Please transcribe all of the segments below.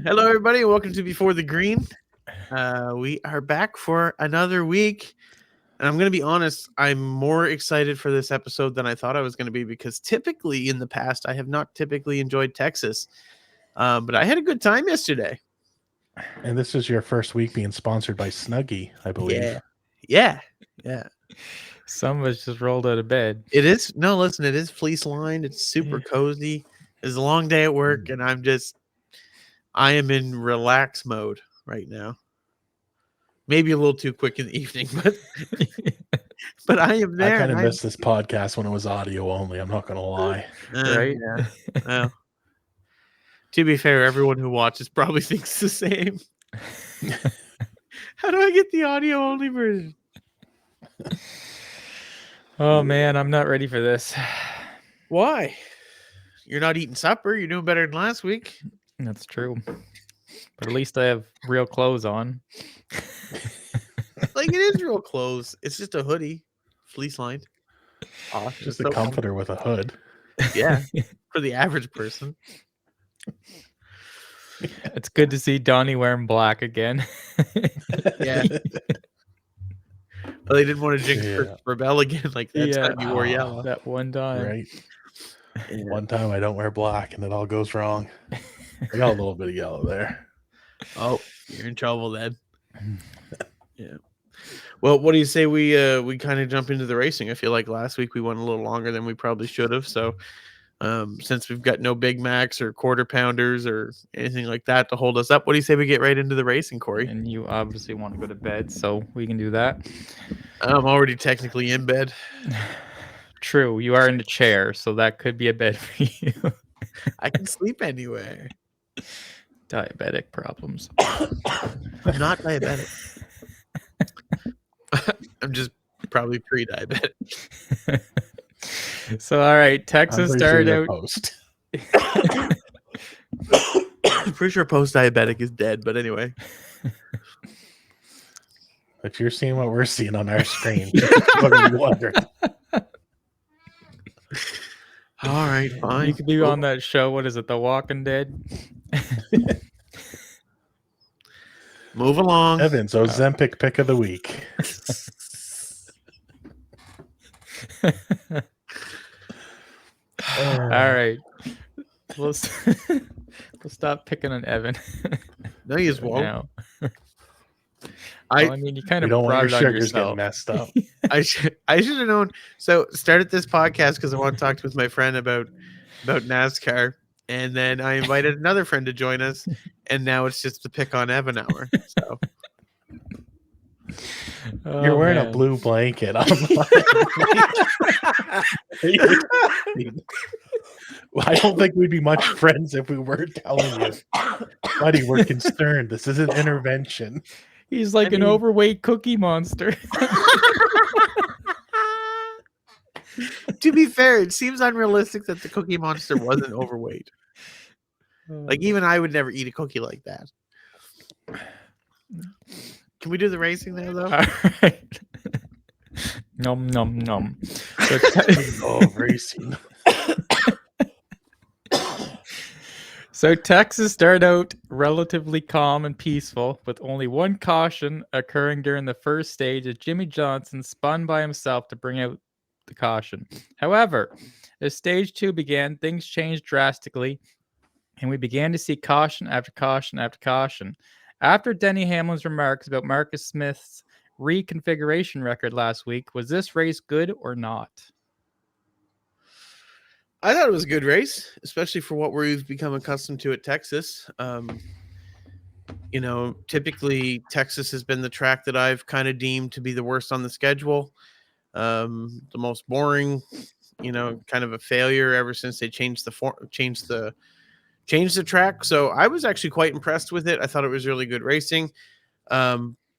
Hello, everybody. Welcome to Before the Green. We are back for another week. And I'm going to be honest, I'm more excited for this episode than I thought I was going to be because typically in the past, I have not typically enjoyed Texas. But I had a good time yesterday. And this is your first week being sponsored by Snuggie, I believe. Yeah. Some of us just rolled out of bed. It is. No, listen, it is fleece lined. It's super cozy. It's a long day at work, and I am in relax mode right now. Maybe a little too quick in the evening, but I am there. I kind of missed this podcast when it was audio only. I'm not going to lie. Right? Yeah. Well, to be fair, everyone who watches probably thinks the same. How do I get the audio only version? Oh man, I'm not ready for this. Why? You're not eating supper. You're doing better than last week. That's true. But at least I have real clothes on. Like, it is real clothes. It's just a hoodie, fleece lined. Oh, just a comforter with a hood. Yeah, for the average person. It's good to see Donnie wearing black again. Yeah. Well, they didn't want to jinx Rebel again like that time you wore yellow. That one time. Right. Yeah. One time I don't wear black and it all goes wrong. I got a little bit of yellow there. Oh, you're in trouble then. Yeah. Well, what do you say we kind of jump into the racing? I feel like last week we went a little longer than we probably should have. So since we've got no Big Macs or quarter pounders or anything like that to hold us up, what do you say we get right into the racing, Corey? And you obviously want to go to bed, so we can do that. I'm already technically in bed. True, you are in the chair, so that could be a bed for you. I can sleep anywhere. Diabetic problems. I'm not diabetic. I'm just probably pre-diabetic. So, all right, Texas started out. I'm pretty sure post-diabetic is dead, but anyway. If you're seeing what we're seeing on our screen, what are you wondering? All right, fine. You could be on that show. What is it, The Walking Dead? Move along. Evan's Ozempic pick of the week. All right. We'll stop picking on Evan. No, you just won't. Now. I mean, you kind of brought it on yourself. Messed up. I should have known. So started this podcast because I want to talk with my friend about NASCAR, and then I invited another friend to join us, and now it's just the pick on Evan hour. So you're wearing a blue blanket. I don't think we'd be much friends if we were telling you, buddy, we're concerned. This is an intervention. He's like an overweight Cookie Monster. To be fair, it seems unrealistic that the Cookie Monster wasn't overweight. Like, even I would never eat a cookie like that. Can we do the racing there, though? All right. Nom, nom, nom. Racing. So Texas started out relatively calm and peaceful, with only one caution occurring during the first stage as Jimmy Johnson spun by himself to bring out the caution. However, as stage 2 began, things changed drastically, and we began to see caution after caution after caution. After Denny Hamlin's remarks about Marcus Smith's reconfiguration record last week, was this race good or not? I thought it was a good race, especially for what we've become accustomed to at Texas. Typically Texas has been the track that I've kind of deemed to be the worst on the schedule. The most boring, kind of a failure ever since they changed the track. So I was actually quite impressed with it. I thought it was really good racing.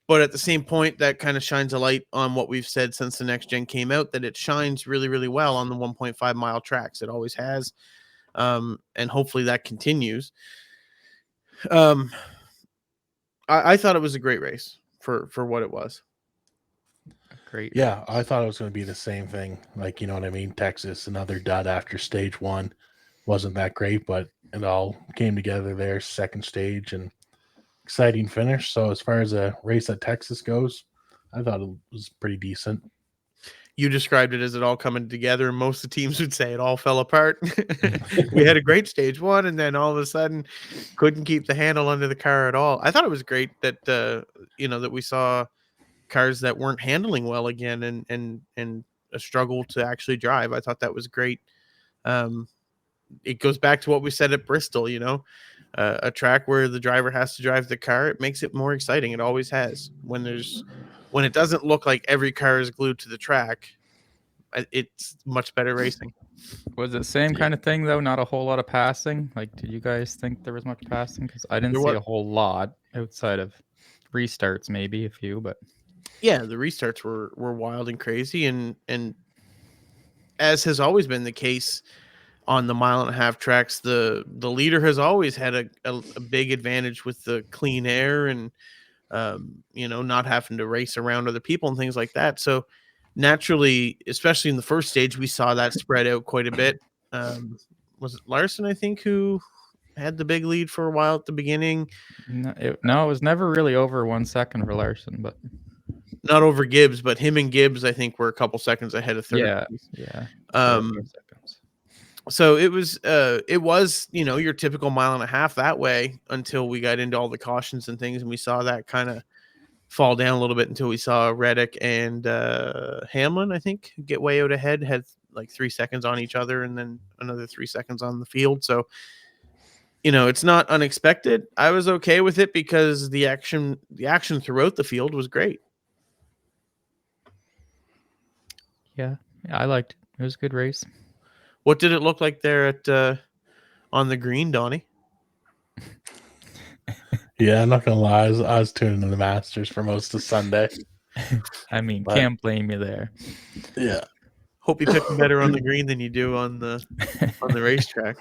But at the same point, that kind of shines a light on what we've said since the next gen came out, that it shines really, really well on the 1.5 mile tracks. It always has. And hopefully that continues. I thought it was a great race for what it was. Great. Yeah, I thought it was going to be the same thing. Like, you know what I mean? Texas, another dud after stage 1. Wasn't that great, but it all came together there, second stage, and exciting finish. So as far as a race at Texas goes, I thought it was pretty decent. You described it as it all coming together, and most of the teams would say it all fell apart. We had a great stage one, and then all of a sudden couldn't keep the handle under the car at all. I thought it was great that that we saw cars that weren't handling well again, and a struggle to actually drive. I thought that was great. It goes back to what we said at Bristol, a track where the driver has to drive the car. It makes it more exciting. It always has. When it doesn't look like every car is glued to the track, it's much better racing. Was it the same kind of thing though? Not a whole lot of passing. Like, did you guys think there was much passing? Because I didn't see a whole lot outside of restarts, maybe a few, but yeah, the restarts were wild and crazy, and as has always been the case on the 1.5 mile tracks, the leader has always had a big advantage with the clean air and not having to race around other people and things like that. So naturally, especially in the first stage, we saw that spread out quite a bit. Was it Larson, I think, who had the big lead for a while at the beginning? No, it was never really over 1 second for Larson, but not over Gibbs, but him and Gibbs, I think, were a couple seconds ahead of third. Yeah. Seconds. So it was your typical 1.5 miles that way until we got into all the cautions and things, and we saw that kind of fall down a little bit until we saw Reddick and Hamlin, I think, get way out ahead, had like 3 seconds on each other, and then another 3 seconds on the field. So it's not unexpected. I was okay with it because the action throughout the field was great. Yeah, I liked it. It was a good race. What did it look like there at on the green, Donnie? Yeah, I'm not gonna lie. I was tuning in the Masters for most of Sunday. I mean, can't blame you there. Yeah. Hope you pick better on the green than you do on the racetrack.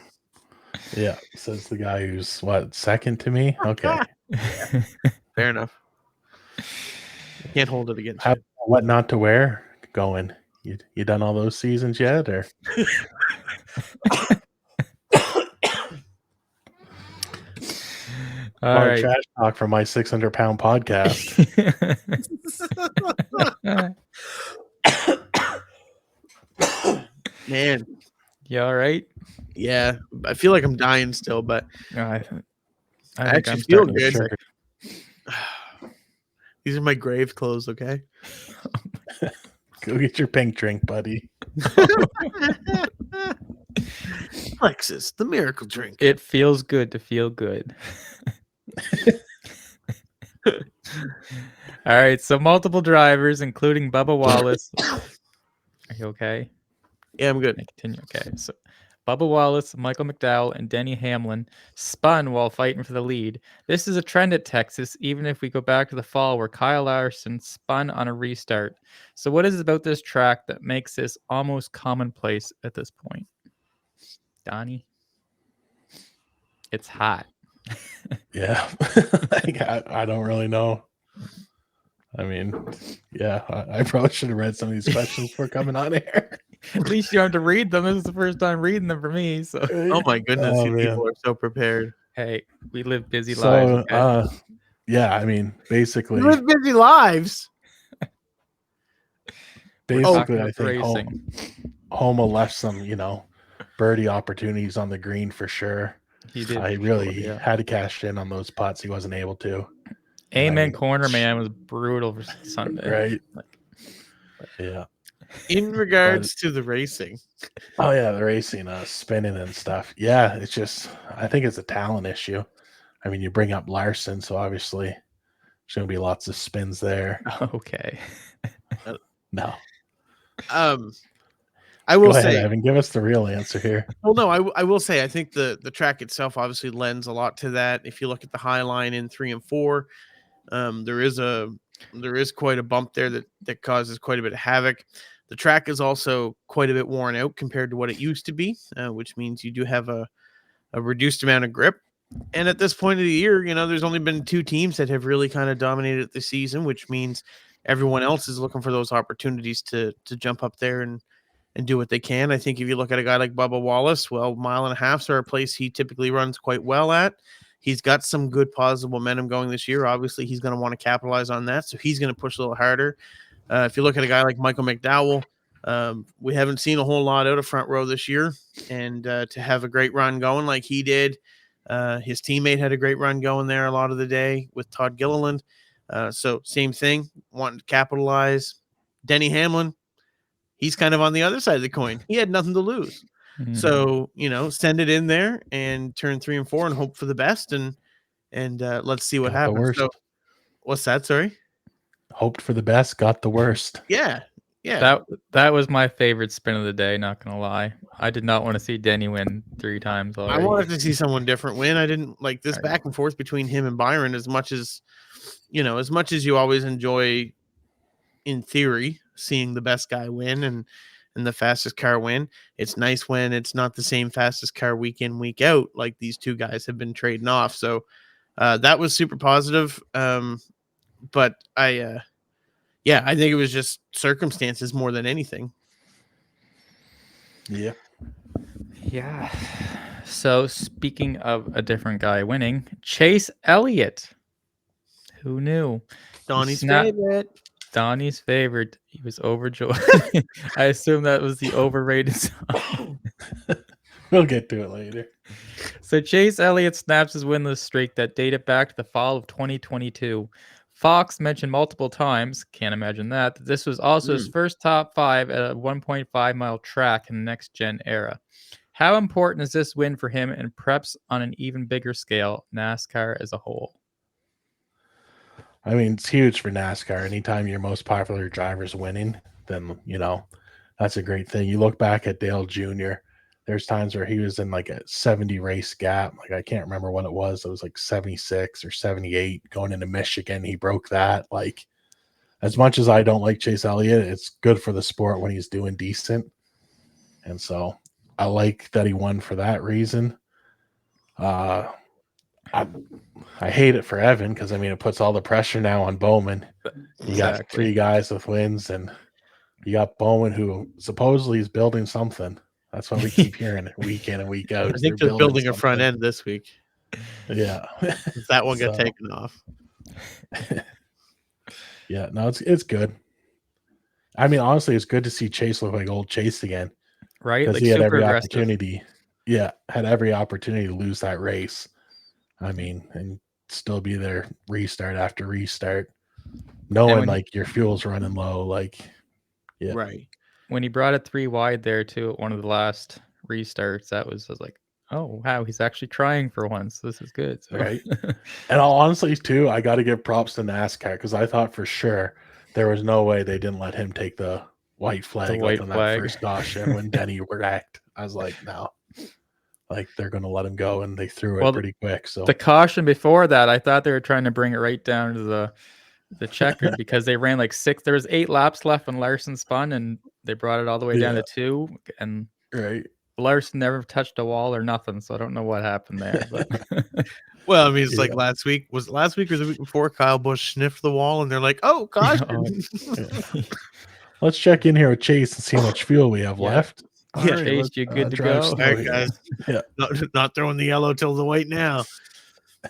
Yeah, says the guy who's second to me. Okay, fair enough. Can't hold it against you. What not to wear going? You done all those seasons yet, or? All right. Trash talk for my 600-pound podcast. Man, you all right? Yeah, I feel like I'm dying still, but I actually feel good. Sure. These are my grave clothes, okay? Go get your pink drink, buddy. Lexus, the miracle drink. It feels good to feel good. All right, so multiple drivers, including Bubba Wallace. Are you okay? Yeah, I'm good. Continue. Okay, so Bubba Wallace, Michael McDowell, and Denny Hamlin spun while fighting for the lead. This is a trend at Texas, even if we go back to the fall where Kyle Larson spun on a restart. So what is it about this track that makes this almost commonplace at this point? Donnie? It's hot. Yeah. I don't really know. I mean, yeah, I probably should have read some of these questions before coming on air. At least you don't have to read them. This is the first time reading them for me. So, oh my goodness, you people are so prepared. Hey, we live busy lives. Okay? Yeah, I mean, basically, we live busy lives. Basically, I think Homa left some, birdie opportunities on the green for sure. He did. I really had to cash in on those putts. He wasn't able to. Amen. Corner man was brutal for Sunday. Right. Yeah. In regards to the racing. Oh yeah, the racing, spinning and stuff. Yeah, it's just, I think it's a talent issue. I mean, you bring up Larson, so obviously there's going to be lots of spins there. Okay. No. I will say, Evan, give us the real answer here. Well, no, I will say, I think the track itself obviously lends a lot to that. If you look at the high line in 3 and 4, there is quite a bump there that causes quite a bit of havoc. The track is also quite a bit worn out compared to what it used to be, which means you do have a reduced amount of grip. And at this point of the year, there's only been 2 teams that have really kind of dominated the season, which means everyone else is looking for those opportunities to jump up there and and do what they can. I think if you look at a guy like Bubba Wallace, well, 1.5 miles are a place he typically runs quite well at. He's got some good positive momentum going this year. Obviously, he's going to want to capitalize on that, so he's going to push a little harder. If you look at a guy like Michael McDowell, we haven't seen a whole lot out of front row this year, and to have a great run going like he did, his teammate had a great run going there a lot of the day with Todd Gilliland. So same thing, wanting to capitalize. Denny Hamlin, he's kind of on the other side of the coin. He had nothing to lose. So, send it in there and turn 3 and 4 and hope for the best. And let's see what happens. So, what's that? Sorry. Hoped for the best, got the worst. Yeah. Yeah. That was my favorite spin of the day, not going to lie. I did not want to see Denny win 3 times already. I wanted to see someone different win. I didn't like this back and forth between him and Byron as much as you always enjoy, in theory, seeing the best guy win and the fastest car win. It's nice when it's not the same fastest car week in, week out, like these two guys have been trading off. So that was super positive. But I think it was just circumstances more than anything. Yeah. Yeah. So speaking of a different guy winning, Chase Elliott. Who knew? Donnie's favorite. Donnie's favorite. He was overjoyed. I assume that was the overrated song. We'll get to it later. So Chase Elliott snaps his winless streak that dated back to the fall of 2022. Fox mentioned multiple times, can't imagine that this was also his first top 5 at a 1.5 mile track in the next gen era. How important is this win for him and preps on an even bigger scale, NASCAR as a whole? I mean, it's huge for NASCAR. Anytime your most popular driver's winning, then, that's a great thing. You look back at Dale Jr., there's times where he was in like a 70 race gap. Like, I can't remember what it was. It was like 76 or 78 going into Michigan. He broke that. Like, as much as I don't like Chase Elliott, it's good for the sport when he's doing decent. And so I like that he won for that reason. I hate it for Evan because, it puts all the pressure now on Bowman. You got 3 guys with wins, and you got Bowman who supposedly is building something. That's what we keep hearing week in and week out. I think they're building a front end this week. Yeah. That one got taken off. Yeah, no, it's good. Honestly, it's good to see Chase look like old Chase again. Right? Because he had every opportunity. Yeah, had every opportunity to lose that race. And still be there restart after restart. Knowing like your fuel's running low, like, yeah. Right. When he brought it 3 wide there too at one of the last restarts, I was like, oh wow, he's actually trying for once. This is good. So. Right. And honestly too, I got to give props to NASCAR because I thought for sure there was no way they didn't let him take the white flag on that first caution when Denny wrecked. I was like, no. Like, they're going to let him go, and they threw it pretty quick. So the caution before that, I thought they were trying to bring it right down to the checker because they ran like 6. There was 8 laps left when Larson spun, and they brought it all the way down to 2. And Larson never touched a wall or nothing, so I don't know what happened there. But well, it's like last week. Was it last week or the week before? Kyle Busch sniffed the wall, and they're like, "Oh, gosh." Let's check in here with Chase and see how much fuel we have left. Yeah, Chase, you're good to go. All right, guys. Yeah. Not throwing the yellow till the white now.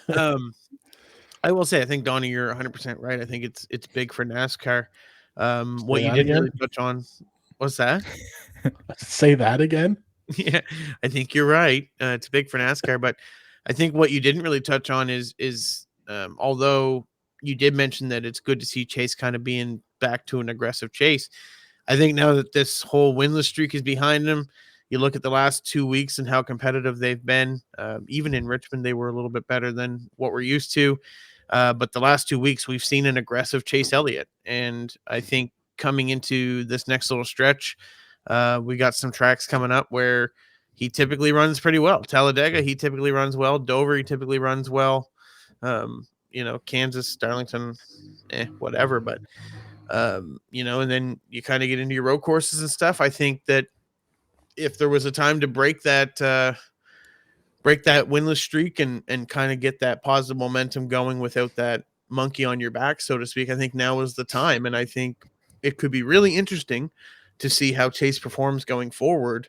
I will say, I think, Donnie, you're 100% right. I think it's big for NASCAR. What you didn't really touch on, what's that? Say that again? Yeah, I think you're right. It's big for NASCAR, but I think what you didn't really touch on is although you did mention that it's good to see Chase kind of being back to an aggressive chase. I think now that this whole winless streak is behind him, you look at the last 2 weeks and how competitive they've been. Even in Richmond, they were a little bit better than what we're used to. But the last 2 weeks, we've seen an aggressive Chase Elliott. And I think coming into this next little stretch, we got some tracks coming up where he typically runs pretty well. Talladega, he typically runs well. Dover, he typically runs well. Kansas, Darlington, whatever. But and then you kind of get into your road courses and stuff. I think that if there was a time to break that winless streak and kind of get that positive momentum going without that monkey on your back, so to speak, I think now is the time. And I think it could be really interesting to see how Chase performs going forward.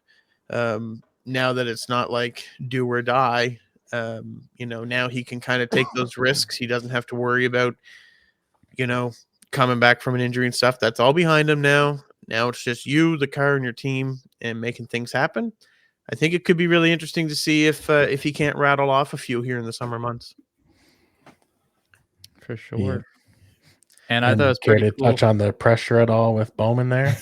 Now that it's not like do or die, now he can kind of take those risks. He doesn't have to worry about, coming back from an injury and stuff. That's all behind him now. Now it's just you, the car, and your team, and making things happen. I think it could be really interesting to see if he can't rattle off a few here in the summer months. For sure. Yeah. And I thought it was care pretty to cool. touch on the pressure at all with Bowman there?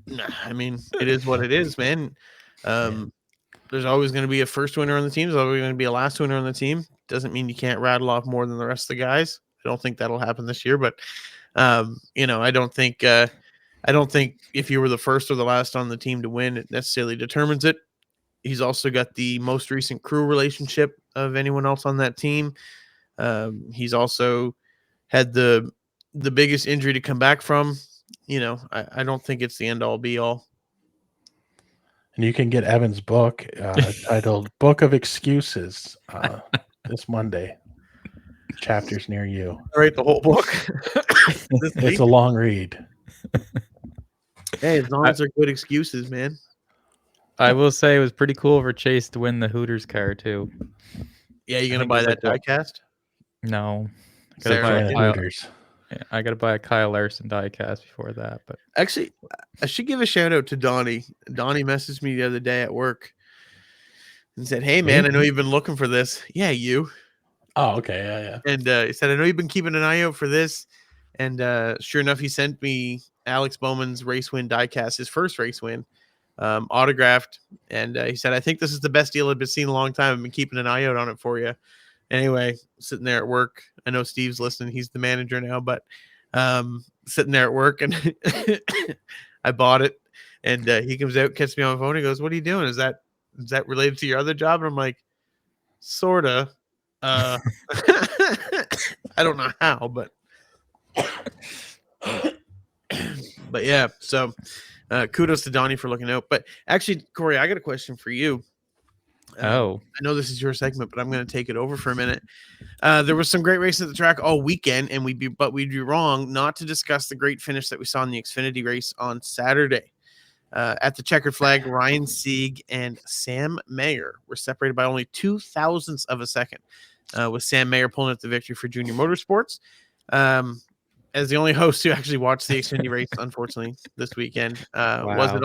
Nah, I mean, it is what it is, man. There's always going to be a first winner on the team. There's always going to be a last winner on the team. Doesn't mean you can't rattle off more than the rest of the guys. I don't think that'll happen this year, but I don't think if you were the first or the last on the team to win, it necessarily determines it. He's also got the most recent crew relationship of anyone else on that team. He's also had the biggest injury to come back from. I don't think it's the end all be all. And you can get Evan's book titled Book of Excuses this Monday. Chapters near you. Write the whole book. It's a long read. Hey, as long as they're good excuses, man. I will say it was pretty cool for Chase to win the Hooters car too. Yeah, you gonna buy that diecast? No, I gotta buy a Kyle Larson diecast before that. But actually, I should give a shout out to Donnie. Donnie messaged me the other day at work and said, "Hey, man, I know you've been looking for this." Yeah, you. Oh, okay, yeah. And he said, "I know you've been keeping an eye out for this." And sure enough, he sent me Alex Bowman's race win diecast, his first race win, autographed. And he said, "I think this is the best deal I've been seeing in a long time. I've been keeping an eye out on it for you." Anyway, sitting there at work. I know Steve's listening. He's the manager now, but sitting there at work, and I bought it. And he comes out, catches me on the phone. He goes, "What are you doing? Is that related to your other job?" And I'm like, "Sorta." I don't know how, but yeah. So kudos to Donnie for looking out. But actually, Corey, I got a question for you. I know this is your segment, but I'm going to take it over for a minute. There was some great racing at the track all weekend, and we'd be wrong not to discuss the great finish that we saw in the Xfinity race on Saturday. At the checkered flag, Ryan Sieg and Sam Mayer were separated by only 0.02 of a second, with Sam Mayer pulling up the victory for Junior Motorsports. As the only host who actually watched the Xfinity race, unfortunately, this weekend, was it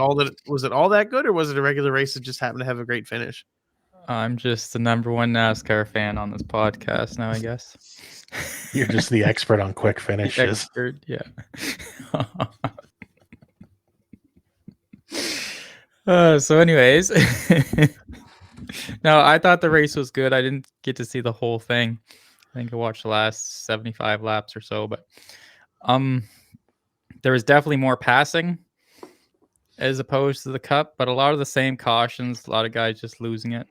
all that good, or was it a regular race that just happened to have a great finish? I'm just the number one NASCAR fan on this podcast now, I guess. You're just the expert on quick finishes. Yeah. So anyways, no, I thought the race was good. I didn't get to see the whole thing. I think I watched the last 75 laps or so, but there was definitely more passing as opposed to the Cup, but a lot of the same cautions, a lot of guys just losing it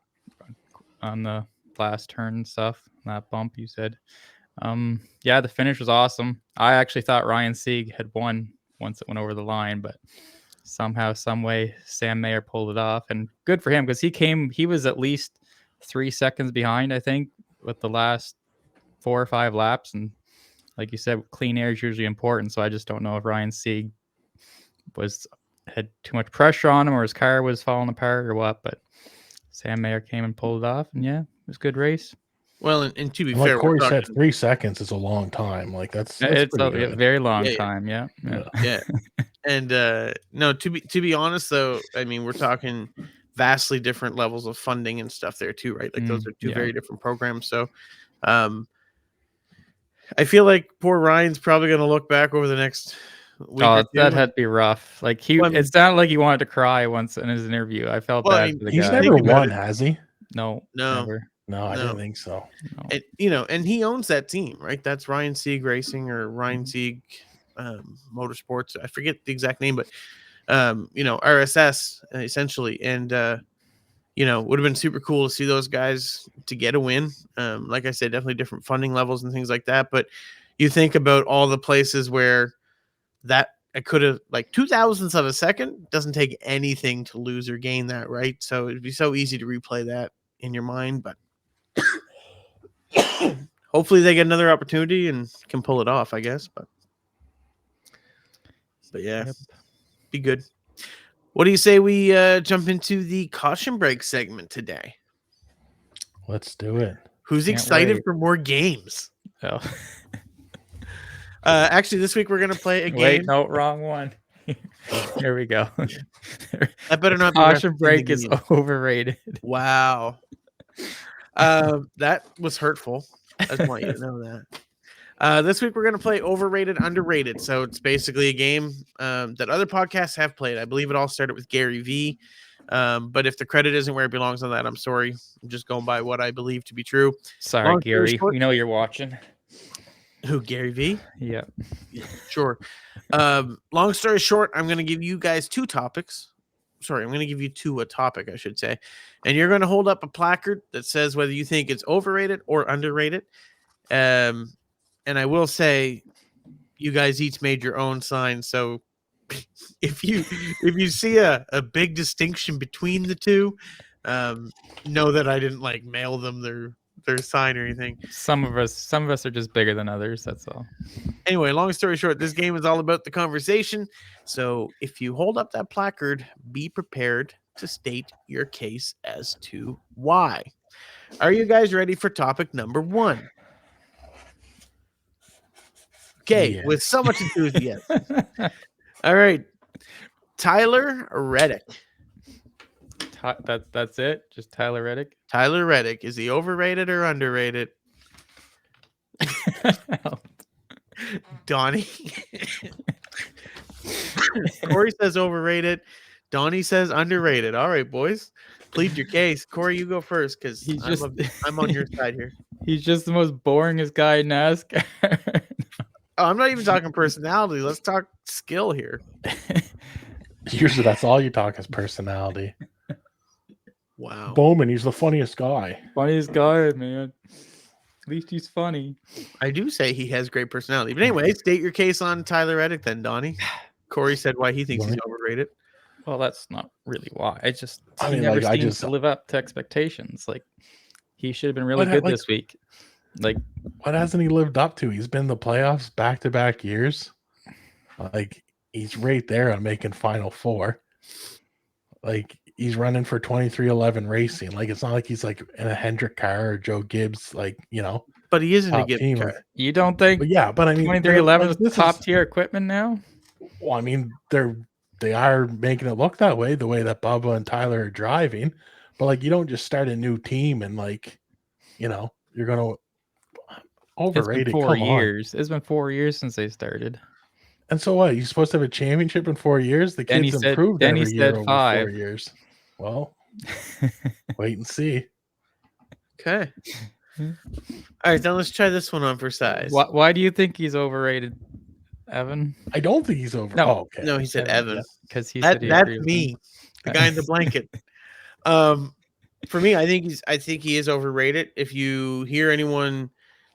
on the last turn and stuff, that bump you said. Yeah, the finish was awesome. I actually thought Ryan Sieg had won once it went over the line, but somehow, some way, Sam Mayer pulled it off, and good for him because he was at least 3 seconds behind, I think, with the last 4 or 5 laps. And like you said, clean air is usually important. So I just don't know if Ryan Sieg had too much pressure on him or his car was falling apart or what, but Sam Mayer came and pulled it off, and yeah, it was a good race. Well, and to be fair, like Corey said, 3 seconds is a long time. Like that's it's a good. very long time. Yeah. And no, to be honest though, I mean, we're talking vastly different levels of funding and stuff there too, right? Like those are two very different programs. So I feel like poor Ryan's probably going to look back over the next week or two. That had to be rough. Like it sounded like he wanted to cry once in his interview. I felt bad for the guy. He's never won, has he? No, never. No, I didn't think so. No. And he owns that team, right? That's Ryan Sieg Racing or Ryan Sieg Motorsports. I forget the exact name, but RSS essentially. And would have been super cool to see those guys to get a win. Like I said, definitely different funding levels and things like that. But you think about all the places where that I could have, like 0.02 of a second doesn't take anything to lose or gain that, right? So it'd be so easy to replay that in your mind, but hopefully they get another opportunity and can pull it off, I guess. But yeah, Be good. What do you say we jump into the caution break segment today? Let's do it. Who's Can't excited wait. for more games? Oh. Actually, this week we're gonna play a game. Wait, no, wrong one. Here we go. That better not be Caution referencing break the is game. overrated. Wow. That was hurtful. I just want you to know that. This week we're going to play overrated, underrated. So it's basically a game that other podcasts have played. I believe it all started with Gary V. But if the credit isn't where it belongs on that, I'm sorry. I'm just going by what I believe to be true. Sorry, Long story Gary. short- We know you're watching. Who, Gary V? Yeah. Sure. Long story short, I'm going to give you guys two topics. Sorry, I'm going to give you two a topic, I should say. And you're going to hold up a placard that says whether you think it's overrated or underrated. And I will say, you guys each made your own sign. So if you see a big distinction between the two, know that I didn't like mail them their sign or anything. Some of us are just bigger than others. That's all. Anyway, long story short, this game is all about the conversation. So if you hold up that placard, be prepared to state your case as to why. Are you guys ready for topic number 1? Okay, Yeah. with so much enthusiasm. All right. Tyler Reddick. That's it? Just Tyler Reddick? Tyler Reddick. Is he overrated or underrated? Donnie. Corey says overrated. Donnie says underrated. All right, boys. Plead your case. Corey, you go first because I'm on your side here. He's just the most boringest guy in NASCAR. Oh, I'm not even talking personality. Let's talk skill here. Usually that's all you talk is personality. Wow. Bowman, he's the funniest guy. Funniest guy, man. At least he's funny. I do say he has great personality. But anyway, state your case on Tyler Reddick then, Donnie. Corey said why he thinks he's overrated. Well, that's not really why. I He mean, never like, seems to live up to expectations. Like, he should have been really good this week. Like, what hasn't he lived up to? He's been in the playoffs back-to-back years. Like, he's right there on making Final Four. Like, he's running for 2311 Racing. Like, it's not like he's like in a Hendrick car or Joe Gibbs, like, you know. But he isn't a top Gibbs team. car. you don't think But yeah, but I mean, 2311 like, is top tier equipment now? Well, I mean, they are making it look that way, the way that Bubba and Tyler are driving. But like, you don't just start a new team and like, you know, you're gonna overrate it. It's been 4 years. It's been 4 years since they started. And so what? You're supposed to have a championship in 4 years? The Then he kids said- improved then he every year said over 5. 4 years. Well, wait and see. Okay. All right, then let's try this one on for size. Why do you think he's overrated, Evan? I don't think he's over. No. Oh, okay. No, he said Evan. Because he said he That's agreed with me, him. the guy in the blanket. For me, I think he is overrated. If you hear anyone,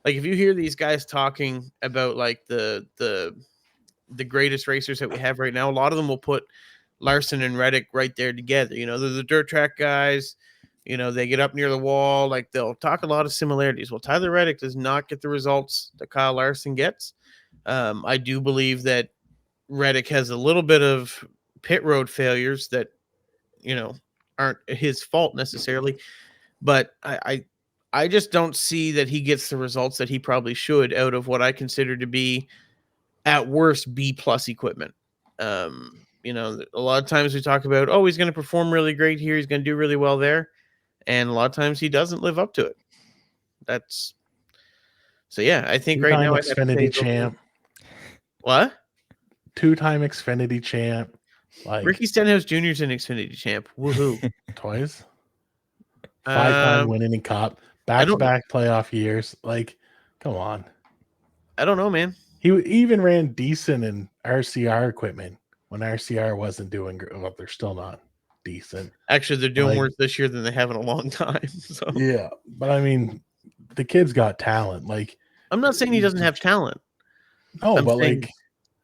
like if you hear these guys talking about like the greatest racers that we have right now, a lot of them will put Larson and Reddick right there together. You know, they're the dirt track guys. You know, they get up near the wall. Like they'll talk a lot of similarities. Well, Tyler Reddick does not get the results that Kyle Larson gets. I do believe that Reddick has a little bit of pit road failures that, you know, aren't his fault necessarily, but I just don't see that he gets the results that he probably should out of what I consider to be at worst B+ equipment. You know, a lot of times we talk about, oh, he's going to perform really great here, he's going to do really well there, and a lot of times he doesn't live up to it. That's so yeah. I think right now Xfinity champ. What? 2-time Xfinity champ. Like Ricky Stenhouse Jr. is an Xfinity champ. Woohoo! toys. 5-time winning Cup. Back-to-back playoff years. Like, come on. I don't know, man. He even ran decent in RCR equipment when RCR wasn't doing good. Well, they're still not decent. Actually, they're doing worse this year than they have in a long time. So yeah, but I mean, the kid's got talent. Like, I'm not saying he doesn't have talent. No, I'm but saying, like,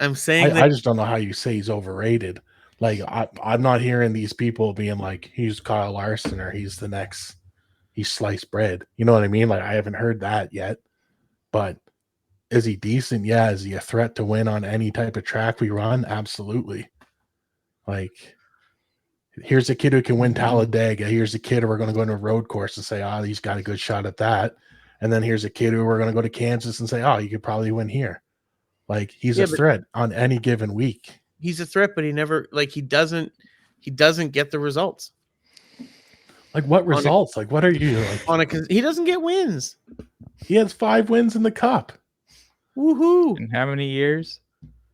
I'm saying that I just don't know how you say he's overrated. Like, I'm not hearing these people being like, he's Kyle Larson or he's sliced bread. You know what I mean? Like, I haven't heard that yet. But is he decent? Yeah. Is he a threat to win on any type of track we run? Absolutely. Like, here's a kid who can win Talladega. Here's a kid who we're going to go into a road course and say, oh, he's got a good shot at that. And then here's a kid who we're going to go to Kansas and say, oh, you could probably win here. Like, he's a threat on any given week. He's a threat, but he never he doesn't get the results. Like, what results? Like, what are you like? He doesn't get wins. He has 5 wins in the Cup. Woohoo! In how many years?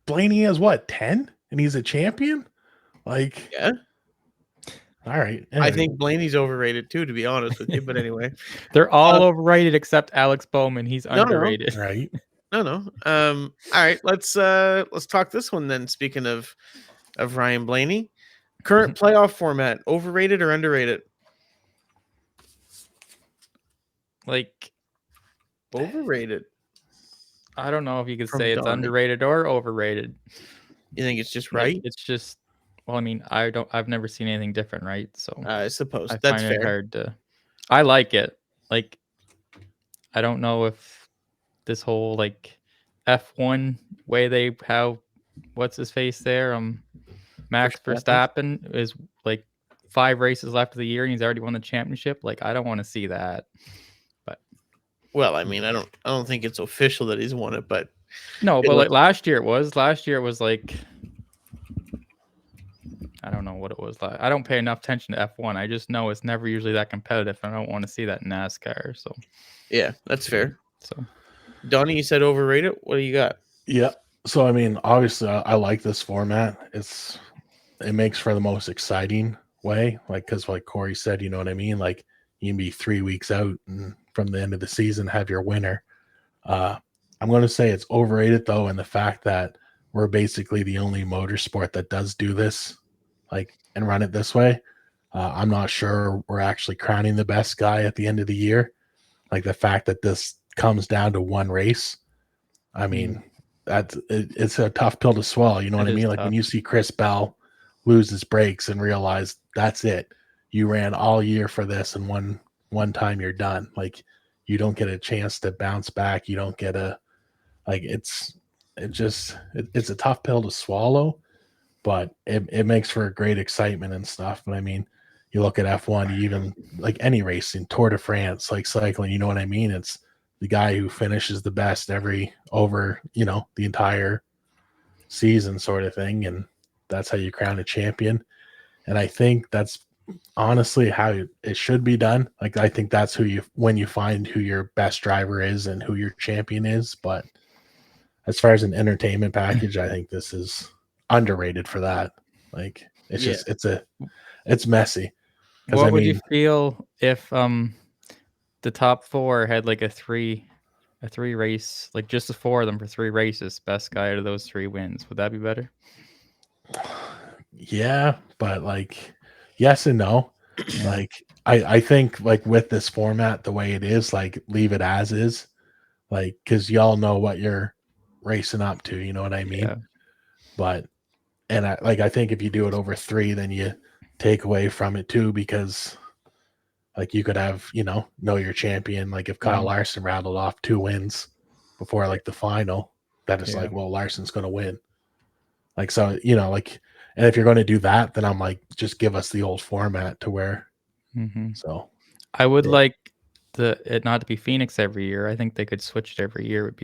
Blaney has what, 10? And he's a champion? Like, yeah. All right. Anyway. I think Blaney's overrated too, to be honest with you. But anyway, they're all overrated except Alex Bowman. He's underrated. No. Right. No. All right. Let's talk this one then. Speaking of Ryan Blaney, current playoff format, overrated or underrated? Like, overrated. I don't know if you could say it's underrated or overrated. You think it's just right? It's just. Well, I mean, I've never seen anything different, right? So I suppose I that's find fair. It hard to. I like it. Like, I don't know if this whole like F1 way they have what's his face there, Max Verstappen is like 5 races left of the year and he's already won the championship. Like, I don't want to see that. But well, I mean, I don't think it's official that he's won it, but no, but like last year it was like. I don't know what it was like. I don't pay enough attention to F1. I just know it's never usually that competitive. And I don't want to see that in NASCAR. So, yeah, that's fair. So, Donnie, you said overrated. What do you got? Yeah. So, I mean, obviously, I like this format. It makes for the most exciting way. Like, because like Corey said, you know what I mean? Like, you can be 3 weeks out and from the end of the season have your winner. I'm going to say it's overrated, though, in the fact that we're basically the only motorsport that does do this. Like, and run it this way. I'm not sure we're actually crowning the best guy at the end of the year. Like, the fact that this comes down to one race. I mean, it's a tough pill to swallow. You know what I mean? Like, when you see Chris Bell lose his brakes and realize that's it. You ran all year for this, and one time you're done. Like, you don't get a chance to bounce back. You don't get it's a tough pill to swallow. But it makes for a great excitement and stuff. But I mean, you look at F1, even like any racing, Tour de France, like cycling, you know what I mean? It's the guy who finishes the best over the entire season sort of thing. And that's how you crown a champion. And I think that's honestly how it should be done. Like, I think that's when you find who your best driver is and who your champion is. But as far as an entertainment package, I think this is underrated for that. Like, it's just it's messy. What would you feel if the top 4 had like a three race, like just the 4 of them for 3 races, best guy out of those 3 wins? Would that be better? Yeah, but like, yes and no. Like, I think like with this format the way it is, like, leave it as is, like, because y'all know what you're racing up to, you know what I mean? But I think if you do it over 3, then you take away from it too, because like you could have, know your champion. Like, if Kyle Larson rattled off 2 wins before like the final, that is like, well, Larson's going to win. Like, so, like, and if you're going to do that, then I'm like, just give us the old format to where. So I would like it not to be Phoenix every year. I think they could switch it every year.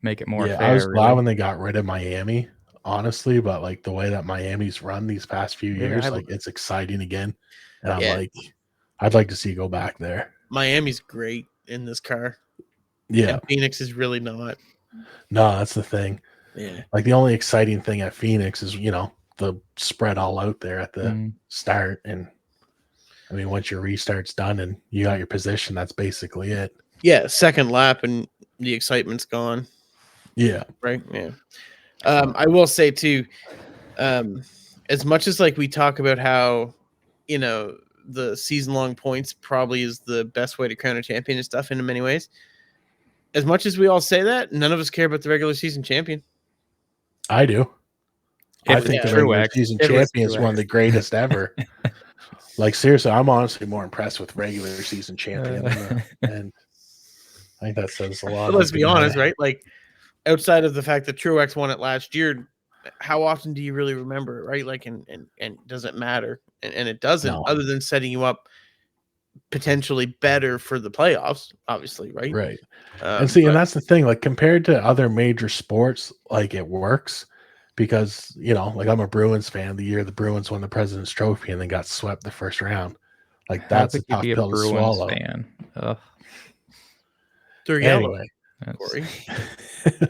Make it more fair. I was glad when they got rid of Miami, honestly, but like the way that Miami's run these past few years, like, it's exciting again. And I'm like, I'd like to see go back there. Miami's great in this car. Yeah. And Phoenix is really not. No, that's the thing. Yeah. Like, the only exciting thing at Phoenix is, the spread all out there at the start. And I mean, once your restart's done and you got your position, that's basically it. Yeah. Second lap and the excitement's gone. Yeah. Right. Yeah. I will say too, as much as like we talk about how, the season-long points probably is the best way to crown a champion and stuff in many ways. As much as we all say that, none of us care about the regular season champion. I do. I think the regular season champion is one of the greatest ever. Like, seriously, I'm honestly more impressed with regular season champion. And I think that says a lot. But let's be honest, right? Like, outside of the fact that Truex won it last year, how often do you really remember it, right? Like, and does it matter? And it doesn't, No. other than setting you up potentially better for the playoffs, obviously, right? Right. And see, and But that's the thing, like compared to other major sports, like it works because, like I'm a Bruins fan. The year the Bruins won the President's Trophy and then got swept the first round. Like How that's could a you tough be a pill to Bruins swallow. fan? Ugh, they're yellow, Anyway, Corey.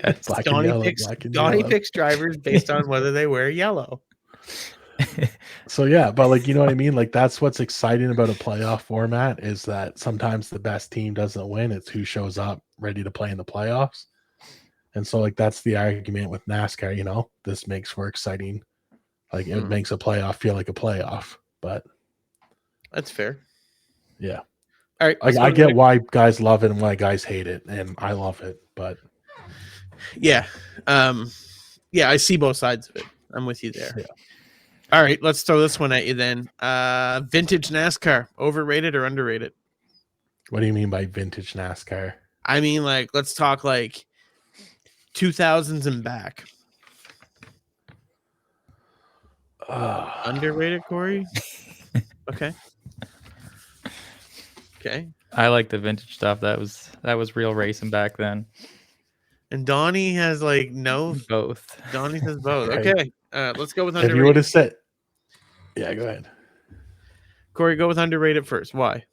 that's black and yellow, black and Donnie yellow. picks drivers based on whether they wear yellow. So yeah, but like you know what I mean? Like that's what's exciting about a playoff format is that sometimes the best team doesn't win. It's who shows up ready to play in the playoffs. And so like that's the argument with NASCAR, this makes for exciting. Like it makes a playoff feel like a playoff. But That's fair. yeah. All right. Like I get why guys love it and why guys hate it, and I love it, but yeah. Yeah, I see both sides of it. I'm with you there. Yeah. All right, let's throw this one at you then. Vintage NASCAR, overrated or underrated? What do you mean by vintage NASCAR? I mean, like, let's talk like 2000s and back. Underrated, Corey? Okay. Okay. I like the vintage stuff. That was real racing back then. And Donnie has like no. Both. Donnie says both. Right. Okay. Let's go with If you would underrated. have said, yeah, go ahead. Corey, go with underrated first. Why?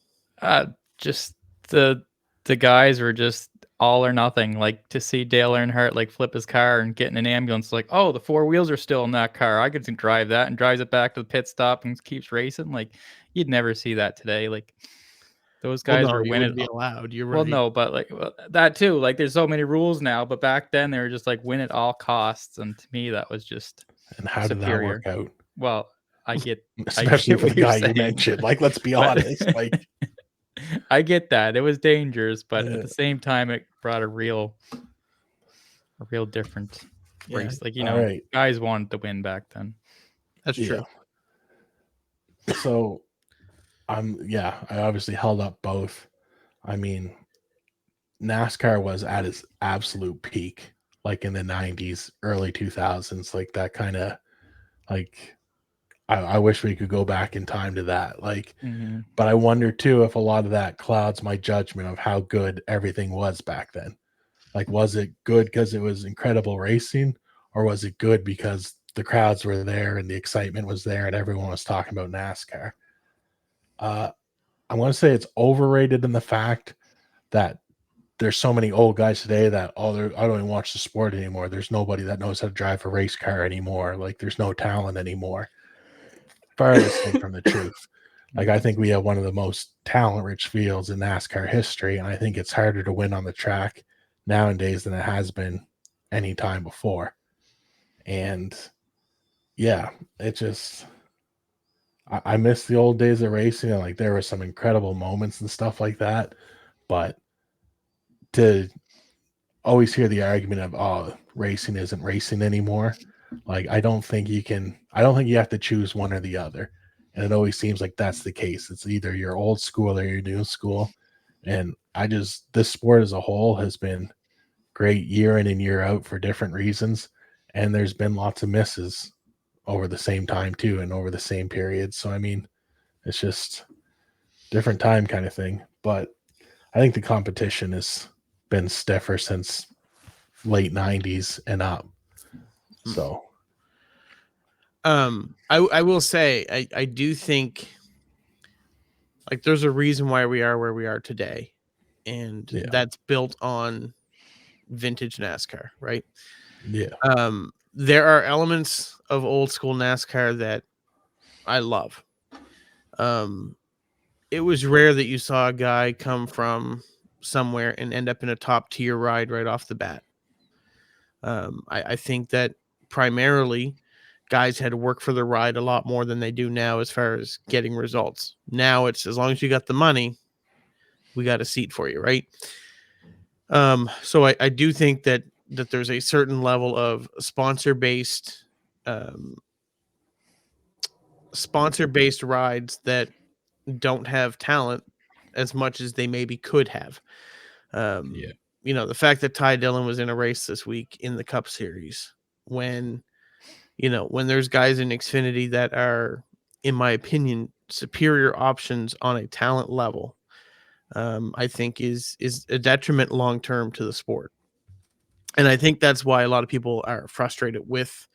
Just the guys were just all or nothing. Like to see Dale Earnhardt like flip his car and get in an ambulance, like, oh, the four wheels are still in that car. I could drive that, and drives it back to the pit stop and keeps racing. Like you'd never see that today. Like those guys were you winning. wouldn't be allowed. You're Well, right. no, but like that too. Like there's so many rules now, but back then they were just like win at all costs, and to me that was just And how did superior. that work out? Well, I get Especially for what the you're guy you saying, mentioned. Like, let's be but- honest. Like, I get that it was dangerous, but at the same time, it brought a real different race. Like all right. guys wanted to win back then. That's true. So, I obviously held up both. I mean, NASCAR was at its absolute peak, like in the 90s, early 2000s, like that kind of like I wish we could go back in time to that. Like, but I wonder too if a lot of that clouds my judgment of how good everything was back then. Like, was it good because it was incredible racing, or was it good because the crowds were there and the excitement was there and everyone was talking about NASCAR? I want to say it's overrated in the fact that there's so many old guys today that I don't even watch the sport anymore. There's nobody that knows how to drive a race car anymore. Like there's no talent anymore. Farthest thing from the truth. Like I think we have one of the most talent-rich fields in NASCAR history, and I think it's harder to win on the track nowadays than it has been any time before. And yeah, it just I miss the old days of racing, and like there were some incredible moments and stuff like that. But to always hear the argument of, oh, racing isn't racing anymore. Like, I don't think you have to choose one or the other. And it always seems like that's the case. It's either you're old school or you're new school. And this sport as a whole has been great year in and year out for different reasons. And there's been lots of misses over the same time too, and over the same period. So, I mean, it's just different time kind of thing. But I think the competition has been stiffer since late 90s and up. So I will say I do think like there's a reason why we are where we are today, and that's built on vintage NASCAR, right? Yeah. There are elements of old school NASCAR that I love. It was rare that you saw a guy come from somewhere and end up in a top tier ride right off the bat. I think that primarily guys had to work for the ride a lot more than they do now as far as getting results. Now it's as long as you got the money, we got a seat for you, right? So I do think that there's a certain level of sponsor-based rides that don't have talent as much as they maybe could have. The fact that Ty Dillon was in a race this week in the Cup Series when when there's guys in Xfinity that are, in my opinion, superior options on a talent level, I think is a detriment long term to the sport. And I think that's why a lot of people are frustrated with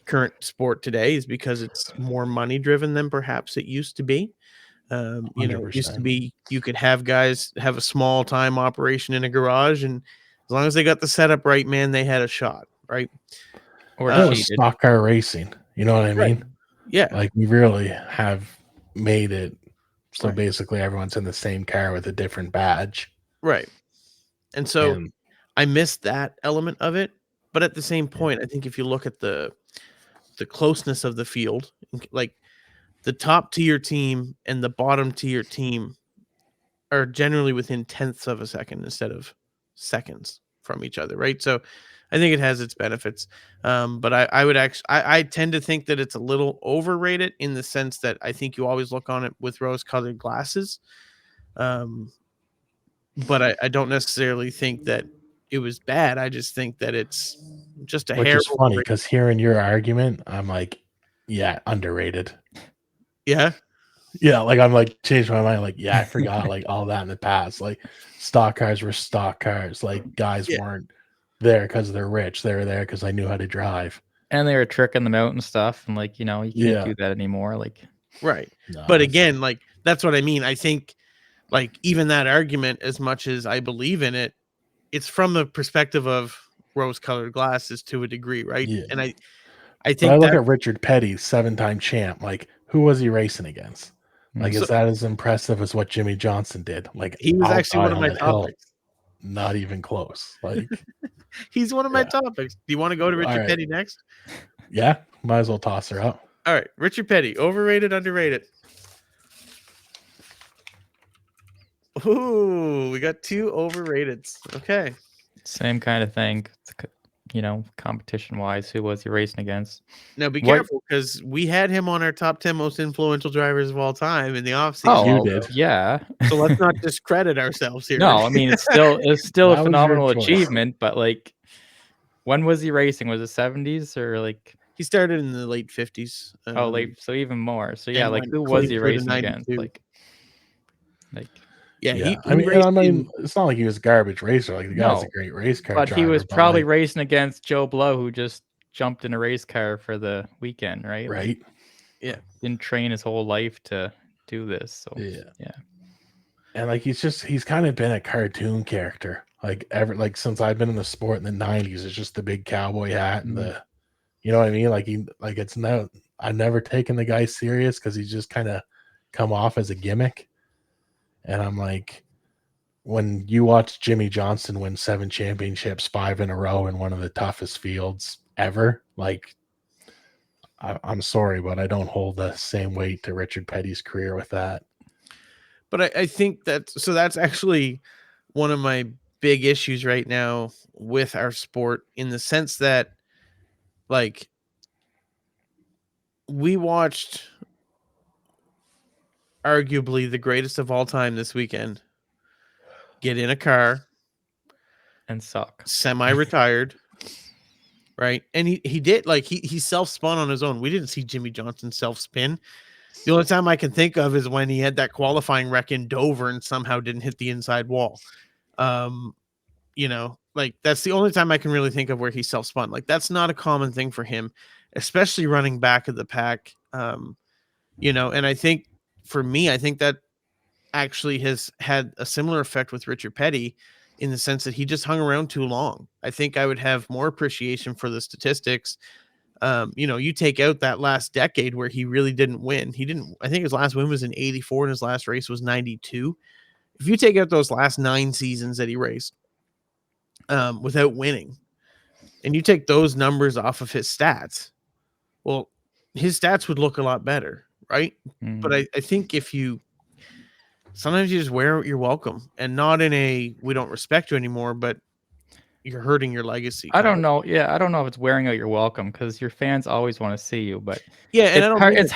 current sport today, is because it's more money driven than perhaps it used to be. It used to 100%. be you could have guys have a small time operation in a garage, and as long as they got the setup right, man, they had a shot, right? Or That was cheated. stock car racing. You know what I Right. mean? Yeah, Like we really have made it so right, basically everyone's in the same car with a different badge. right. And so And I miss that element of it, but at the same point, I think if you look at the closeness of the field, like the top tier team and the bottom tier team are generally within tenths of a second instead of seconds from each other, right? So I think it has its benefits. But I would actually, I tend to think that it's a little overrated in the sense that I think you always look on it with rose colored glasses. Um, but I don't necessarily think that it was bad. I just think that it's just a which hair is funny overrated. because hearing your argument, I'm like, yeah, underrated. Yeah. Yeah, like I'm like changed my mind. Like, yeah, I forgot like all that in the past. Like stock cars were stock cars. Like guys Yeah. weren't there because they're rich. They were there because they knew how to drive. And they were tricking them out and stuff. And like, you can't Yeah. do that anymore. Like, Right. No, But it's- again, like that's what I mean. I think like even that argument, as much as I believe in it, it's from the perspective of rose colored glasses to a degree, right? yeah. And I But I think look that at Richard Petty, 7-time champ. Like, who was he racing against? Like, so is that as impressive as what Jimmy Johnson did? Like, he was I'll actually die one of on my that hill. topics. Not even close. Like, He's one of my yeah. topics. Do you want to go to All Richard right. Petty next? Yeah, might as well toss her out. All right, Richard Petty, overrated, underrated. Ooh, we got two overrateds. Okay. same kind of thing. Competition wise, who was he racing against? Now be What- careful because we had him on our top 10 most influential drivers of all time in the offseason. Oh, You well, did. yeah. So let's not discredit ourselves here. No, I mean it's still a That was your phenomenal choice. achievement, but like, when was he racing? Was it 70s or like He started in the late 50s. late? So even more. So yeah, and like went who was clean he through to racing against? 92. Like Yeah, Yeah, he and raced I mean, in, it's not like he was a garbage racer. Like the guy's a No, great race car but driver. he was probably like, racing against Joe Blow, who just jumped in a race car for the weekend, right? Like, right. yeah. didn't train his whole life to do this. So Yeah. And like he's kind of been a cartoon character. Like since I've been in the sport in the 90s, it's just the big cowboy hat and the you know what I mean? It's no I've never taken the guy serious because he's just kind of come off as a gimmick. And I'm like, when you watch Jimmy Johnson win 7 championships, 5 in a row in one of the toughest fields ever, like I'm sorry, but I don't hold the same weight to Richard Petty's career with that. But I think that's actually one of my big issues right now with our sport, in the sense that like we watched arguably the greatest of all time this weekend get in a car, and suck. semi-retired, right? And he did, like he self-spun on his own. We didn't see Jimmy Johnson self-spin. The only time I can think of is when he had that qualifying wreck in Dover and somehow didn't hit the inside wall. Like that's the only time I can really think of where he self-spun. Like that's not a common thing for him, especially running back of the pack. And I think for me, I think that actually has had a similar effect with Richard Petty, in the sense that he just hung around too long. I think I would have more appreciation for the statistics. You take out that last decade where he really didn't win. I think his last win was in 84 and his last race was 92. If you take out those last 9 seasons that he raced without winning, and you take those numbers off of his stats, well, his stats would look a lot better, right? But I think sometimes you just wear out your welcome, and not in a we don't respect you anymore, but you're hurting your legacy. I don't know. Yeah, I don't know if it's wearing out your welcome, because your fans always want to see you, but Yeah, and I don't mean it's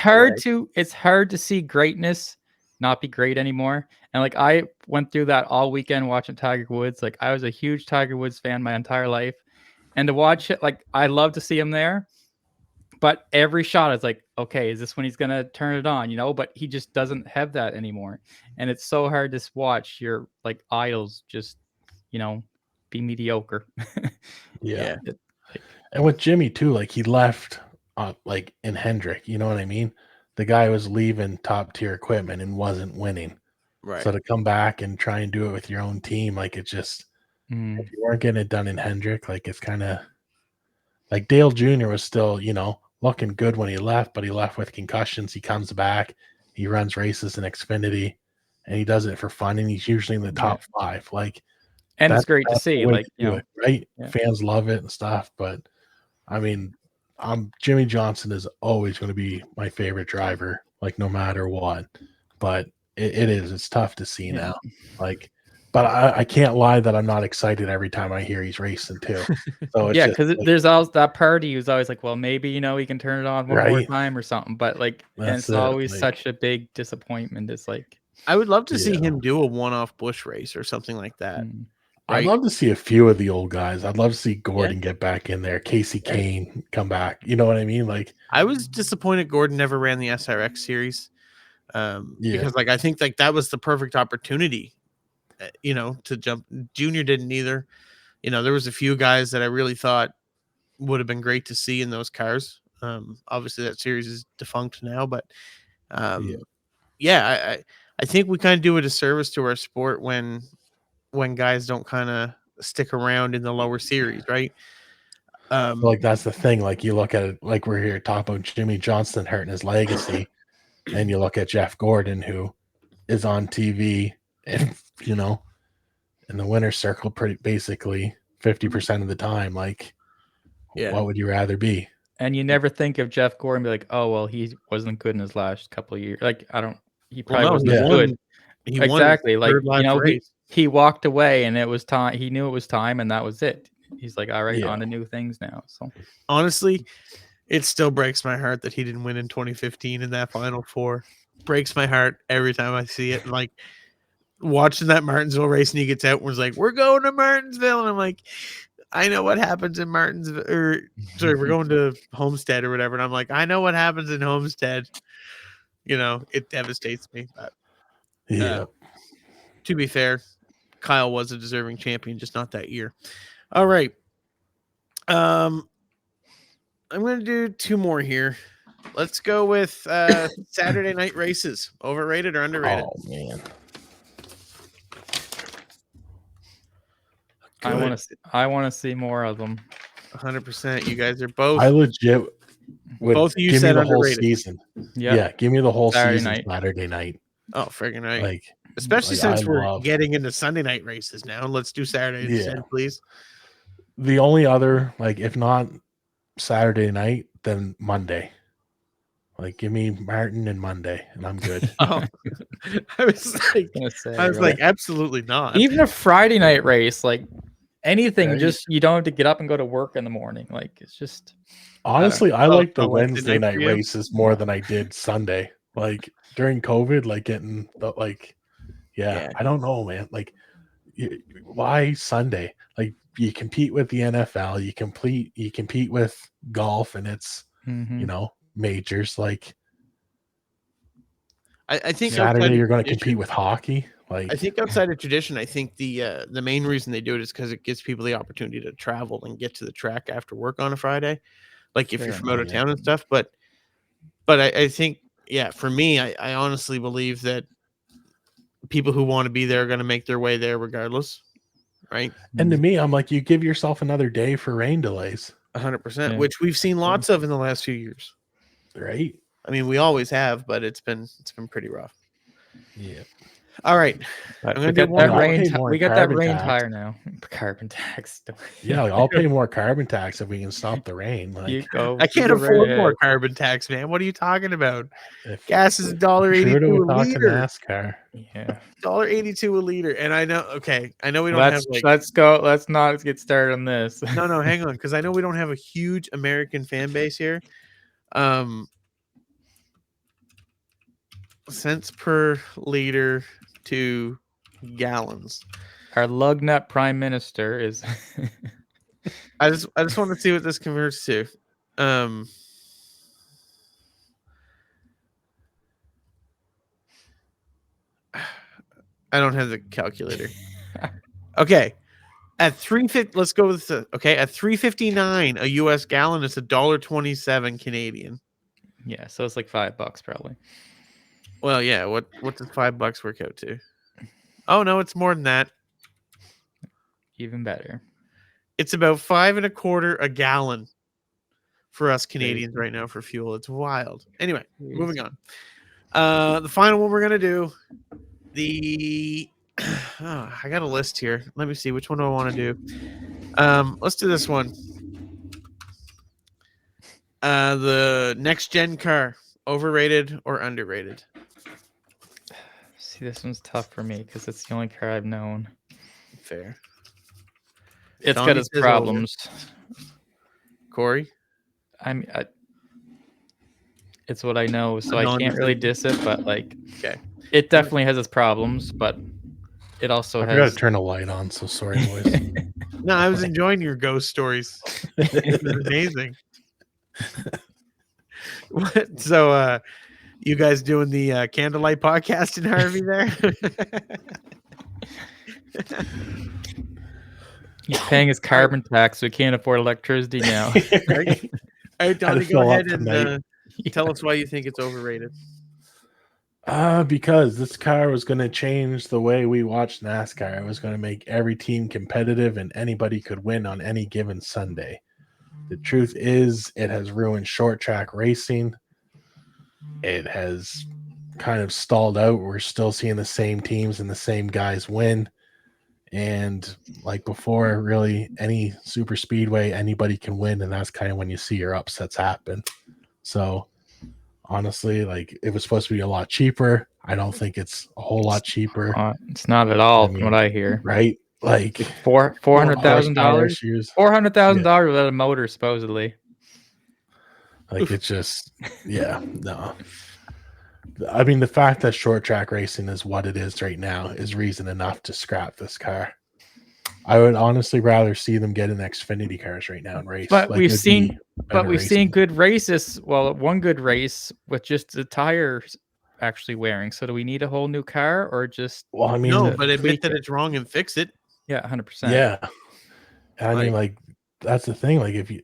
hard to see greatness not be great anymore. And like I went through that all weekend watching Tiger Woods. Like I was a huge Tiger Woods fan my entire life, and to watch it, like I love to see him there, But every shot is like, okay, is this when he's gonna turn it on? But he just doesn't have that anymore, and it's so hard to watch your like idols just, be mediocre. Yeah. Yeah. And with Jimmy too, like he left like in Hendrick, you know what I mean? The guy was leaving top tier equipment and wasn't winning. Right. So to come back and try and do it with your own team, like it just if you weren't getting it done in Hendrick, like it's kind of like Dale Jr. was still, looking good when he left, but he left with concussions. He comes back, he runs races in Xfinity, and he does it for fun, and he's usually in the top 5. Like And it's that's great to the see, way like, to do it, right? yeah. Fans love it and stuff, but I mean, Jimmy Johnson is always going to be my favorite driver, like no matter what. But it's tough to see now. Like, but I can't lie that I'm not excited every time I hear he's racing too. So it's because like, there's always that party who's always like, well, maybe he can turn it on one more Right? time or something. But like, and That's it's always like, such a big disappointment. It's like, I would love to see Yeah. him do a one-off Busch race or something like that. I'd Right? love to see a few of the old guys. I'd love to see Gordon get back in there, Casey Kane come back. You know what I mean? Like, I was disappointed Gordon never ran the SRX series, because like I think like that was the perfect opportunity, to jump. Junior didn't either. There was a few guys that I really thought would have been great to see in those cars. Obviously that series is defunct now, but I think we kind of do a disservice to our sport when guys don't kind of stick around in the lower series, right? like that's the thing. Like you look at it, like we're here talking about Jimmy Johnson hurting his legacy, and you look at Jeff Gordon, who is on TV, and in the winner's circle, pretty basically 50% of the time. Like, what would you rather be? and you never think of Jeff Gordon be like, oh well, he wasn't good in his last couple of years. Like, he probably wasn't good. He Exactly. won his Like, third lap race. he walked away and it was time. He knew it was time, and that was it. He's like, all right, Yeah. on to new things now. So Honestly, it still breaks my heart that he didn't win in 2015 in that Final Four. Breaks my heart every time I see it. Like watching that Martinsville race, and he gets out and was like, "We're going to Martinsville," and I'm like, "I know what happens in Martinsville." Or sorry, we're going to Homestead or whatever, and I'm like, "I know what happens in Homestead." It devastates me. But, to be fair, Kyle was a deserving champion, just not that year. All right. I'm going to do 2 more here. Let's go with Saturday night races. Overrated or underrated? Oh man, I want to see more of them. 100%. You guys are both. I legit would Both of you give me said the whole underrated. season. Yep. Yeah, give me the whole Saturday season night. Saturday night. Oh, friggin' right. Like, especially like, since I we're love- getting into Sunday night races now. Let's do Saturday instead, please. The only other, like, if not Saturday night, then Monday. Like, give me Martin and Monday, and I'm good. Oh, I was like, Gonna say, absolutely not. even a Friday night race, like anything, Right. just you don't have to get up and go to work in the morning. Like it's just Honestly, I like the Wednesday Wednesday night night for you? races more than I did Sunday. Like during COVID, like getting the Yeah. I don't know, man. Like, why Sunday? Like you compete with the NFL, you compete with golf, and it's majors. Like I think Saturday you're going to tradition- compete with hockey. Like I think outside of tradition, I think the main reason they do it is because it gives people the opportunity to travel and get to the track after work on a Friday, like if you're from out of town and stuff. But I think, for me, I honestly believe that people who want to be there are going to make their way there regardless, right? And to me, I'm like, you give yourself another day for rain delays, 100%, which we've seen lots of in the last few years, right? I mean, we always have, but it's been pretty rough. Yeah. All right. we got that rain tire now. Carbon tax. Yeah, I'll pay more carbon tax if we can stop the rain. Like I can't afford more carbon tax, man. What are you talking about? Gas is $1.82 a liter. NASCAR. Yeah, $1.82 a liter. And I know we don't have let's go. Let's not get started on this. No, hang on, because I know we don't have a huge American fan base here. Cents per liter to gallons. Our lug nut prime minister is. I just want to see what this converts to. I don't have the calculator. Okay. At 350, let's go with the at 359 a US gallon, it's $1.27 Canadian. Yeah, so it's like $5 probably. Well, yeah, what does $5 work out to? Oh no, it's more than that. Even better. It's about $5.25 a gallon for us Canadians Crazy. right now for fuel. It's wild. Anyway, moving Crazy. on. The final one we're gonna do. I got a list here. Let me see which one do I want to do. Let's do this one. The next gen car, overrated or underrated? See, this one's tough for me because it's the only car I've known. Fair. It's Donnie got its says problems. Corey? It's what I know, so I Donnie can't really says- diss it, but like, Okay. it definitely has its problems, but it also I forgot has. to turn a light on, so sorry, boys. No, I was enjoying your ghost stories. It was amazing. What? So, you guys doing the candlelight podcast in Harvey there? He's paying his carbon tax, so he can't afford electricity now. Right? All right, Donnie, fill go up ahead and tonight. tell us why you think it's overrated. Because this car was going to change the way we watch NASCAR. It was going to make every team competitive and anybody could win on any given Sunday. The truth is, it has ruined short track racing. It has kind of stalled out. We're still seeing the same teams and the same guys win. And like before, really, any super speedway, anybody can win. And that's kind of when you see your upsets happen. So, honestly, like it was supposed to be a lot cheaper. I don't think it's a whole lot cheaper. It's not at all, I mean, from what I hear. Right? Like $400,000. $400,000 without a motor, supposedly. Like it's just, yeah, no. I mean, the fact that short track racing is what it is right now is reason enough to scrap this car. I would honestly rather see them get in Xfinity cars right now and race. But like, we've it'd seen, be better we've seen racing. good races. Well, one good race with just the tires actually wearing. So do we need a whole new car or just? Well, I mean, No, but admit tweak that it? it's wrong and fix it. Yeah, 100%. yeah. I mean, like that's the thing. Like, if you,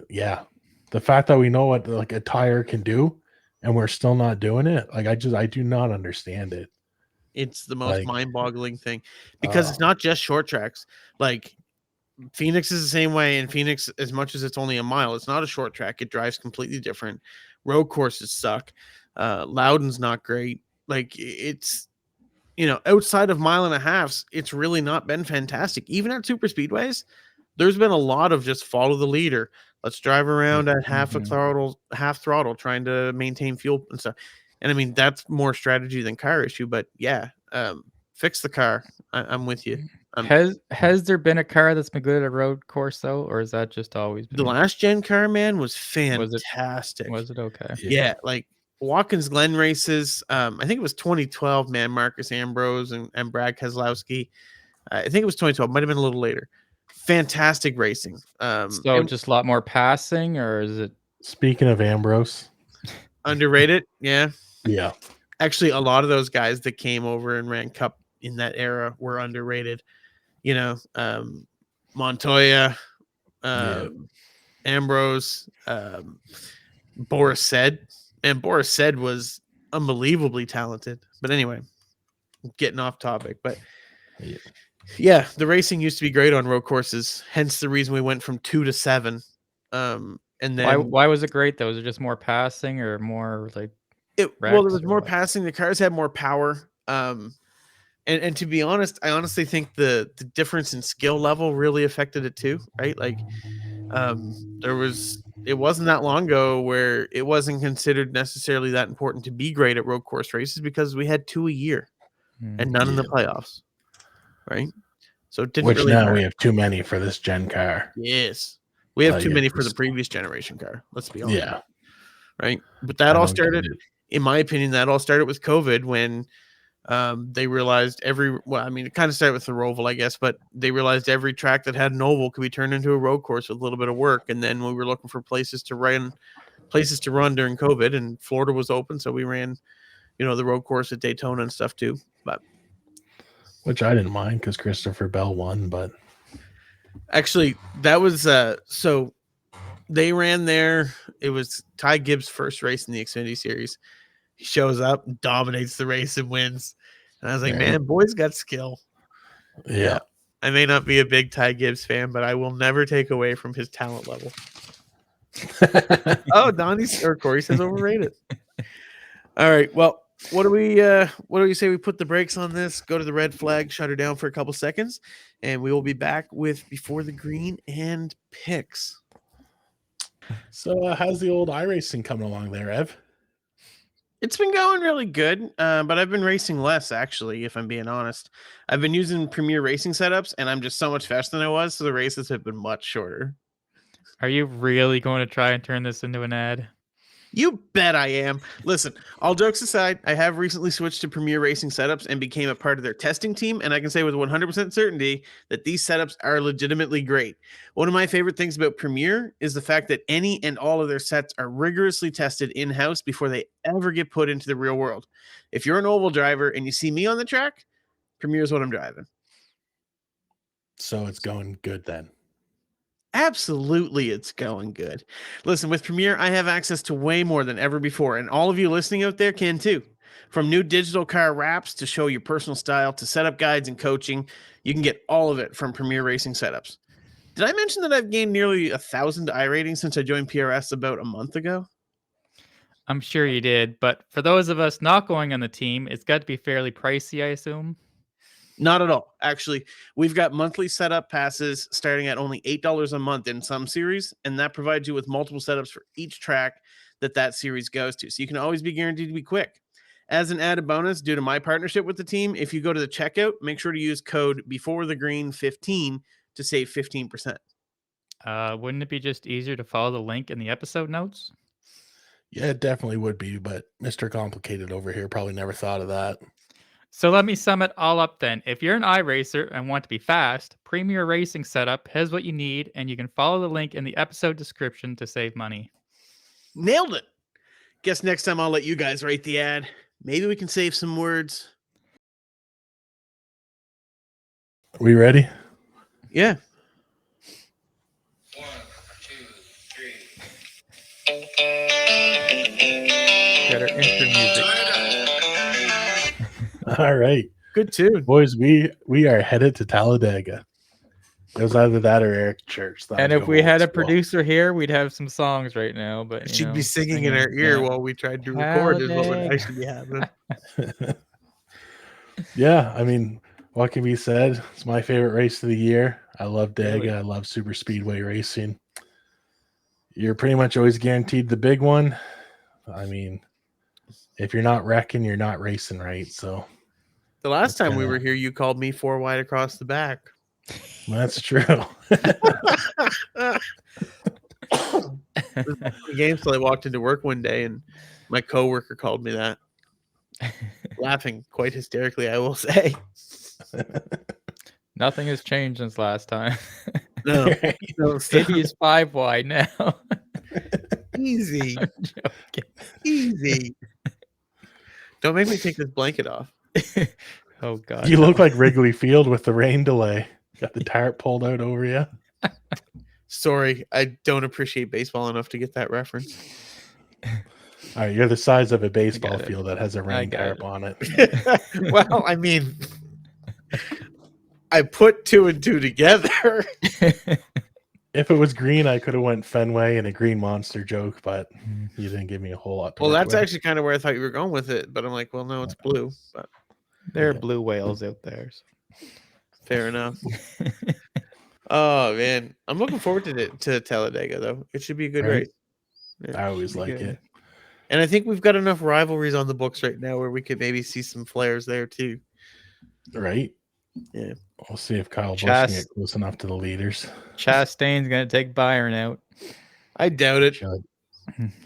the fact that we know what like a tire can do, and we're still not doing it. Like, I do not understand it. It's the most Like, mind-boggling thing because it's not just short tracks. Like Phoenix is the same way. In Phoenix, as much as it's only a mile, it's not a short track. It drives completely different. Road courses suck. Loudon's not great. Like it's, outside of mile and a halves, it's really not been fantastic. Even at super speedways, there's been a lot of just follow the leader. Let's drive around at half throttle, trying to maintain fuel and stuff. And I mean, that's more strategy than car issue, but yeah, fix the car. I'm with you. Has there been a car that's been good at a road course though, or is that just always been? The last gen car, man, was Was it- fantastic. Was it okay? Yeah, like Watkins Glen races. I think it was 2012, man. Marcus Ambrose and Brad Keselowski. I think it was 2012. Might have been a little later. Fantastic racing. So just a lot more passing, or is it speaking of Ambrose, underrated? Yeah. yeah, Actually, a lot of those guys that came over and ran Cup in that era were underrated. Montoya, Ambrose, Boris Said, and Boris Said was unbelievably talented. But anyway, getting off topic. But yeah, the racing used to be great on road courses. Hence the reason we went from 2 to 7. And then why was it great though? Was it just more passing or more like? there wrecks was or more what? passing. The cars had more power. And to be honest, I honestly think the difference in skill level really affected it too, right? Like, it wasn't that long ago where it wasn't considered necessarily that important to be great at road course races because we had 2 a year and none in the playoffs, right? So it didn't which really now matter. we have too many for this gen car. Yes, we have Like, too many it's for the just- previous generation car. Let's be honest, Yeah, right? But that I all don't get started, it. in my opinion, with COVID when they realized it kind of started with the Roval, I guess, but they realized every track that had an oval could be turned into a road course with a little bit of work. And then we were looking for places to run during COVID, and Florida was open, so we ran, the road course at Daytona and stuff too. But which I didn't mind because Christopher Bell won. But Actually, that was so they ran there. It was Ty Gibbs' first race in the Xfinity Series. He shows up, dominates the race, and wins. And I was like, Right. man, boy's got skill. yeah. I may not be a big Ty Gibbs fan, but I will never take away from his talent level. Oh, Donnie's or Corey says overrated. All right. Well, what do we say we put the brakes on this, go to the red flag, shut her down for a couple seconds, and we will be back with Before the Green and picks. So how's the old iRacing coming along there, Ev? It's been going really good, but I've been racing less, actually, if I'm being honest. I've been using Premier Racing setups, and I'm just so much faster than I was, so the races have been much shorter. Are you really going to try and turn this into an ad? You bet I am. Listen, all jokes aside, I have recently switched to Premier Racing setups and became a part of their testing team, and I can say with 100% certainty that these setups are legitimately great. One of my favorite things about Premier is the fact that any and all of their sets are rigorously tested in-house before they ever get put into the real world. If you're an oval driver and you see me on the track, Premier is what I'm driving. So it's going good then. Absolutely, it's going good. Listen, with Premiere, I have access to way more than ever before, and all of you listening out there can too. From new digital car wraps to show your personal style to setup guides and coaching, you can get all of it from Premiere Racing Setups. Did I mention that I've gained nearly 1,000 iRatings since I joined PRS about a month ago? I'm sure you did, but for those of us not going on the team, it's got to be fairly pricey, I assume. Not at all. Actually, we've got monthly setup passes starting at only $8 a month in some series, and that provides you with multiple setups for each track that series goes to. So you can always be guaranteed to be quick. As an added bonus, due to my partnership with the team, if you go to the checkout, make sure to use code BEFORETHEGREEN15 to save 15%. Wouldn't it be just easier to follow the link in the episode notes? Yeah, it definitely would be, but Mr. Complicated over here probably never thought of that. So let me sum it all up then. If you're an iRacer and want to be fast, Premier Racing Setup has what you need, and you can follow the link in the episode description to save money. Nailed it. Guess next time I'll let you guys write the ad. Maybe we can save some words. Are we ready? Yeah. 1, 2, 3. Get our intro music. All right. Good tune. Boys, we are headed to Talladega. It was either that or Eric Church. And if we had a producer here, we'd have some songs right now. But you She'd know, be singing in her ear while we tried to record is what would actually be happening. Yeah, I mean, what can be said? It's my favorite race of the year. I love Dega. Really? I love super speedway racing. You're pretty much always guaranteed the big one. I mean, if you're not wrecking, you're not racing, right? So The last time we kinda- were here, you called me 4 wide across the back. that's true. The game till I walked into work one day and my coworker called me that. Laughing quite hysterically, I will say. Nothing has changed since last time. No, no, Maybe he's 5 wide now. easy, I'm joking. easy. Don't make me take this blanket off. Oh God. You look like Wrigley Field with the rain delay. Got the tarp pulled out over you. Sorry, I don't appreciate baseball enough to get that reference. All right, you're the size of a baseball it. field that has a rain got tarp it. on it. Well, I mean, I put 2 and 2 together. If it was green, I could have went Fenway and a green monster joke, but you didn't give me a whole lot to Well, work that's with. actually kind of where I thought you were going with it, but I'm like, well, no, it's blue. But There are Yeah. blue whales out there. So. fair enough. Oh man, I'm looking forward to Talladega though. It should be a good Right? race. Yeah, I always should be like good. it. And I think we've got enough rivalries on the books right now where we could maybe see some flares there too. Right? Yeah. We'll see if Kyle Busch can Chas- get close enough to the leaders. Chastain's gonna take Byron out. I doubt it. Should.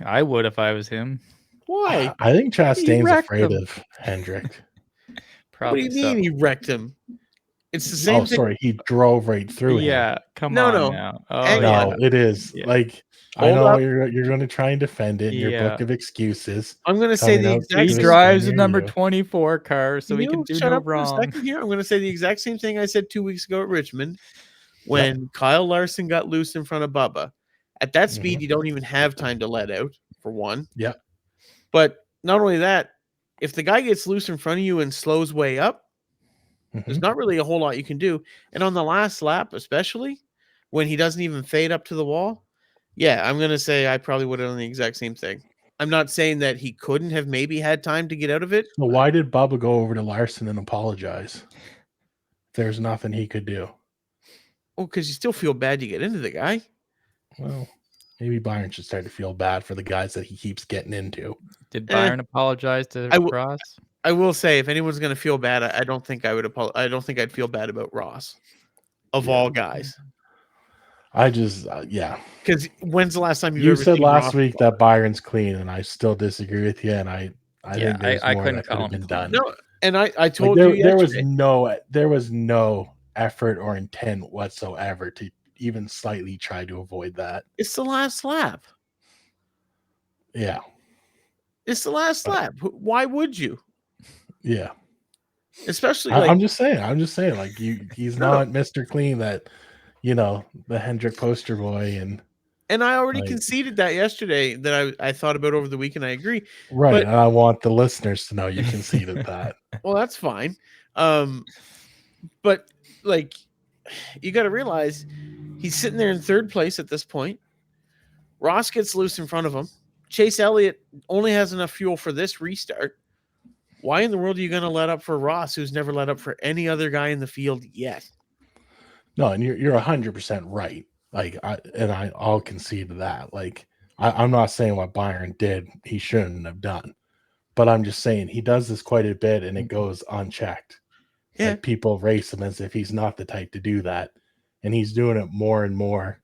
I would if I was him. Why? I think Chastain's wrecked afraid them. of Hendrick. What do Probably you so. mean he wrecked him? It's the same Oh, thing. sorry, he drove right through him. Yeah, come No, on no. now. Oh, Hang yeah. No, it is Yeah. like I Hold know up. you're going to try and defend it in your book Yeah. of excuses. I'm going to say coming the out exact He to same drives near a number you. 24 car, so Can he can you do shut no up for a wrong. second here? I'm going to say the exact same thing I said 2 weeks ago at Richmond when Kyle Larson got loose in front of Bubba. At that speed, Mhm. you don't even have time to let out, for one. Yeah. But not only that, if the guy gets loose in front of you and slows way up, there's Mhm. not really a whole lot you can do. And on the last lap, especially when he doesn't even fade up to the wall, yeah, I'm going to say I probably would have done the exact same thing. I'm not saying that he couldn't have maybe had time to get out of it. So why did Bubba go over to Larson and apologize? There's nothing he could do. Well, because you still feel bad you get into the guy. Well, maybe Byron should start to feel bad for the guys that he keeps getting into. Did Byron apologize to I w- Ross? I will say, if anyone's going to feel bad, I don't think I would. I don't think I'd feel bad about Ross, of Yeah. all guys. I just, yeah. Because when's the last time you've You ever said seen last Ross week fall? that Byron's clean, and I still disagree with you. And I Yeah, think there's I more couldn't that could call have him been clean. done. No, and I Like told you there was yesterday. no effort or intent whatsoever to even slightly try to avoid that. It's the last lap. Yeah, It's the last But- lap. Why would you? yeah. Especially I'm just saying, like he's No. not Mr. Clean that, the Hendrick poster boy And I already like- conceded that yesterday that I thought about over the weekend. I agree. right. But- And I want the listeners to know you conceded that. Well, that's fine. But like, you got to realize he's sitting there in third place at this point. Ross gets loose in front of him. Chase Elliott only has enough fuel for this restart. Why in the world are you going to let up for Ross, who's never let up for any other guy in the field yet? No, and you're 100% right. Like I'll concede to that. Like I'm not saying what Byron did he shouldn't have done, but I'm just saying he does this quite a bit and it goes unchecked. Yeah. Like people race him as if he's not the type to do that, and he's doing it more and more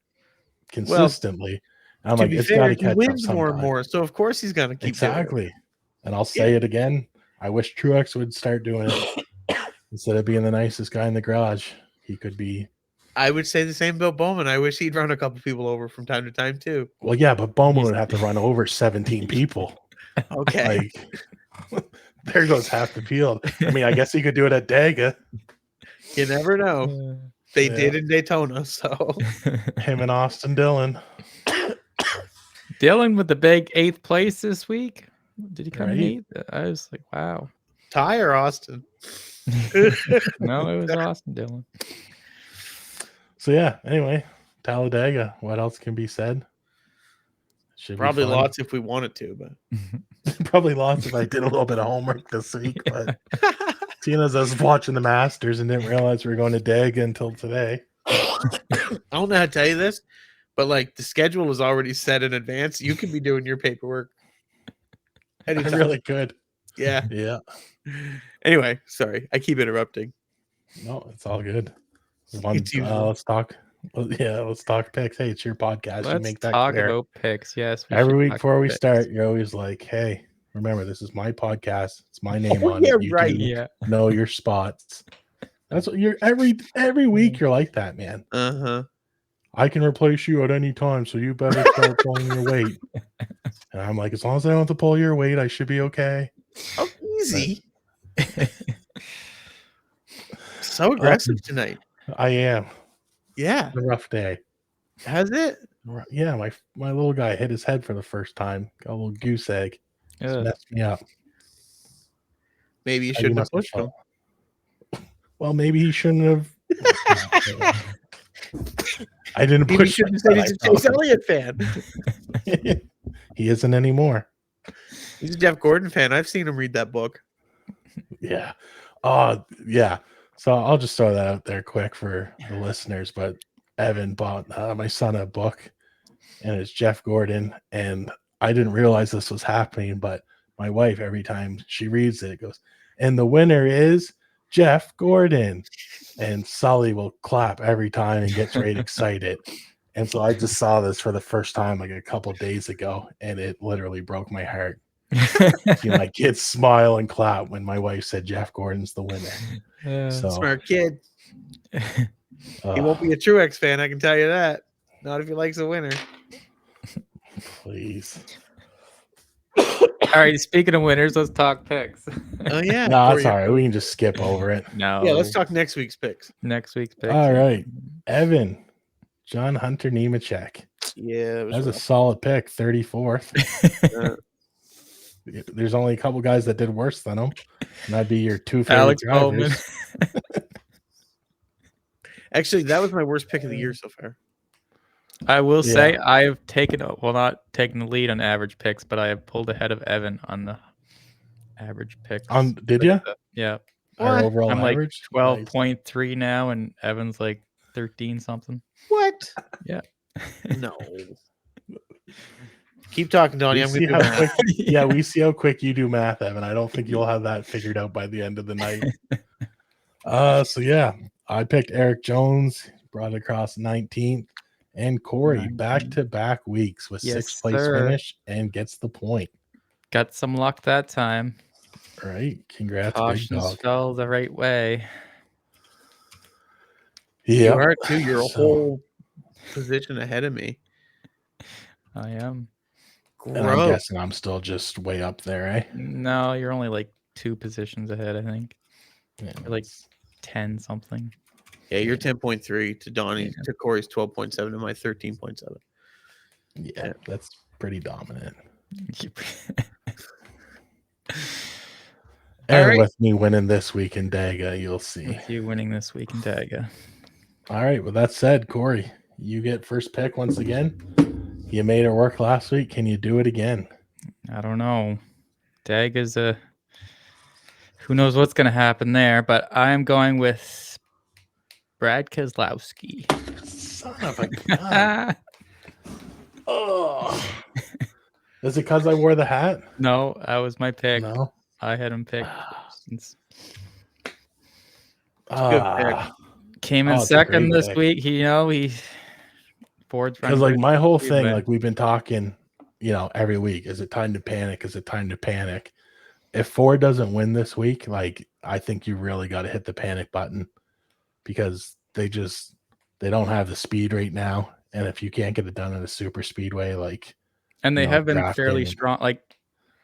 consistently. And I'm To like, be it's fair, got to he catch up wins more and sometime. more. So, of course, he's going to keep doing it. Exactly. And I'll say it again. I wish Truex would start doing it instead of being the nicest guy in the garage. He could be. I would say the same about Bowman. I wish he'd run a couple people over from time to time, too. Well, yeah, but Bowman He's- would have to run over 17 people. Okay. Like, there goes half the field. I mean, I guess he could do it at Dega. You never know. They did in Daytona, so. Him and Austin Dillon. Dylan with the big 8th place this week. Did he come in Right. 8th? I was like, wow. Ty or Austin? No, it was Austin Dillon. So yeah, anyway, Talladega. What else can be said? Should be Probably fun. lots if we wanted to, but. Probably lots if I did a little bit of homework this week, but seeing as I was watching the Masters and didn't realize we were going to Dega until today. I don't know how to tell you this, but like the schedule is already set in advance. You can be doing your paperwork. I Anytime. really could. Yeah. Yeah. Anyway, sorry. I keep interrupting. No, it's all good. It's usual. Let's talk. Let's talk picks. Hey, it's your podcast. You Let's make that talk clear. about picks. Yes. Every should week talk before about we picks. start, you're always like, hey, remember, this is my podcast. It's my name Oh, on yeah, it. You right. do Yeah. know your spots. That's what you're every week you're like that, man. Uh-huh. I can replace you at any time, so you better start pulling your weight. And I'm like, as long as I don't have to pull your weight, I should be okay. Oh, easy. So aggressive tonight. I am. Yeah. It's a rough day. Has it? Yeah, my little guy hit his head for the first time. Got a little goose egg. It's Ugh. messed me up. Maybe you You shouldn't have must have pushed him. Well, maybe he shouldn't have. I didn't Maybe you push. shouldn't have said he's a Chase Elliott fan. He isn't anymore. He's a Jeff Gordon fan. I've seen him read that book. Yeah. Oh, yeah. So I'll just throw that out there quick for the listeners. But Evan bought my son a book, and it's Jeff Gordon. And I didn't realize this was happening, but my wife, every time she reads it, goes, and the winner is Jeff Gordon. And Sully will clap every time and gets right excited. And so I just saw this for the first time like a couple days ago, and it literally broke my heart. See my kids smile and clap when my wife said Jeff Gordon's the winner. So Smart kid. He won't be a Truex fan, I can tell you that. Not if he likes a winner. Please. All right, speaking of winners, let's talk picks. Oh yeah. No, Corey, it's all right. We can just skip over it. No. Yeah, let's talk next week's picks. next week's picks. All right. Evan, John Hunter Nemechek. Yeah, it was That's a rough. solid pick, 34th. Uh, There's only a couple guys that did worse than him. And that'd be your two favorite Alex drivers. Bowman. actually, that was my worst pick of the year so far. I will say Yeah. I have taken, well, not taken the lead on average picks, but I have pulled ahead of Evan on the average picks. Did you? Yeah. Our What? overall I'm like average? 12.3 now, and Evan's like 13 something. What? Yeah. No. Keep talking, Donnie. We I'm see gonna how do quick, yeah, we see how quick you do math, Evan. I don't think you'll have that figured out by the end of the night. So yeah, I picked Eric Jones, brought it across 19th, and Corey 19. back-to-back weeks with Yes, sixth place sir. finish and gets the point. Got some luck that time. All right, congrats, big Cautions dog. fell the right way. You Yeah, are too. You're a whole position ahead of me. I am. and I'm Gross. guessing I'm still just way up there, eh? No, you're only like 2 positions ahead, I think. Yeah, You're like 10 something. Yeah, you're 10.3 to Donnie, Yeah. to Corey's 12.7, and my 13.7. yeah, that's pretty dominant. And right. with me winning this week in Daga, you'll see. With you winning this week in Daga. All right. With that said, Corey, you get first pick once again. You made it work last week. Can you do it again? I don't know. Daga's a... Who knows what's going to happen there, but I'm going with Brad Keselowski. Son of a gun. Oh. Is it because I wore the hat? No, that was my pick. No. I had him picked. Since Ah. came in Oh, it's a second great this pick. week. Ford's Because like my whole thing, win. like we've been talking, every week. Is it time to panic? Is it time to panic? If Ford doesn't win this week, like I think you really got to hit the panic button because they don't have the speed right now. And if you can't get it done in a super speedway, like And they have been drafting fairly and- strong. Like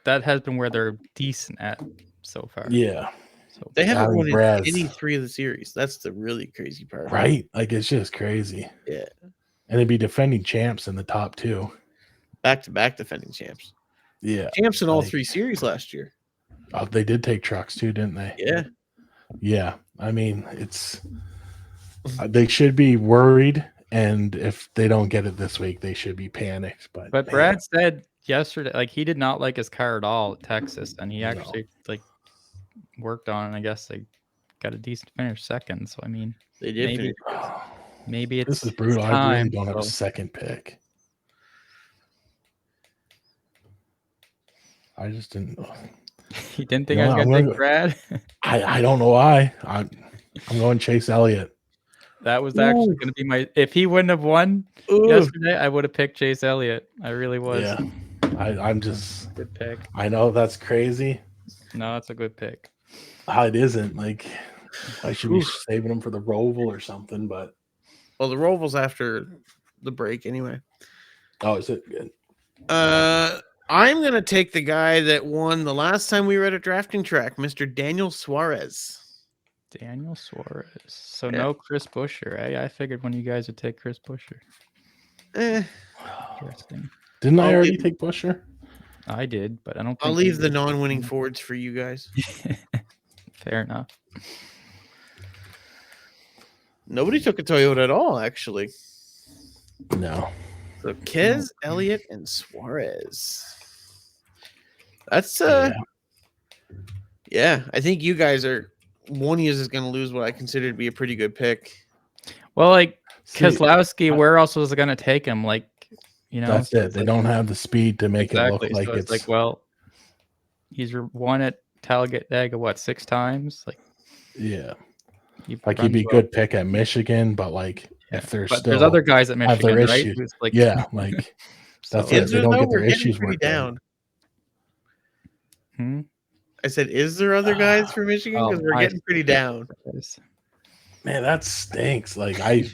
that has been where they're decent at so far. yeah, So They haven't Adding won in Brez. any 3 of the series. That's the really crazy part. right. Like it's just crazy. Yeah. And they'd be defending champs in the top 2. Back-to-back defending champs. Yeah, Champs in all Like- 3 series last year. they did take trucks too, didn't they? Yeah. Yeah, I mean, it's they should be worried, and if they don't get it this week, they should be panicked. But man, Brad said yesterday, like he did not like his car at all at Texas, and he No. actually like worked on it. And I guess they got a decent finish second. So I mean, They did Maybe. finish. maybe it's this is brutal. it's I really time, don't have a so- second pick. I just didn't. You didn't think No, I was I'm gonna gonna take Brad? I don't know why. I'm going Chase Elliott. That was actually Ooh. gonna be my. If he wouldn't have won Ooh. yesterday, I would have picked Chase Elliott. I really was. Yeah, I'm just. Good pick. I know that's crazy. No, it's a good pick. It isn't. Like I should be Oof. saving him for the Roval or something. But Well, the Roval's after the break anyway. is it good? I'm going to take the guy that won the last time we were at a drafting track, Mr. Daniel Suarez. Daniel Suarez. So Yeah. no Chris Buescher, eh? I figured one of you guys would take Chris Buescher. Eh, Interesting. Didn't I I'll already leave- take Busher? I did, but I don't. I'll think leave you the did. non-winning Fords for you guys. Fair enough. Nobody took a Toyota at all, actually. No. So Kez, Elliott, and Suarez. That's yeah. I think you guys are one of you is going to lose what I consider to be a pretty good pick. Well, like See, Keselowski, where else was it going to take him? Like, that's so it. it's They like- don't have the speed to make exactly. it look like So it's like, well, he's won at Talladega what 6 times? Like, yeah. he Like he'd runs be a well. good pick at Michigan, but like Yeah. if they're But still there's other guys at have their Michigan, right? issues. Who's like, yeah, like so- that's it. Is They there don't though? get their We're getting issues pretty worked out. down. Hmm? I said, is there other guys from Michigan? Because we're I- getting pretty down. Man, that stinks. Like I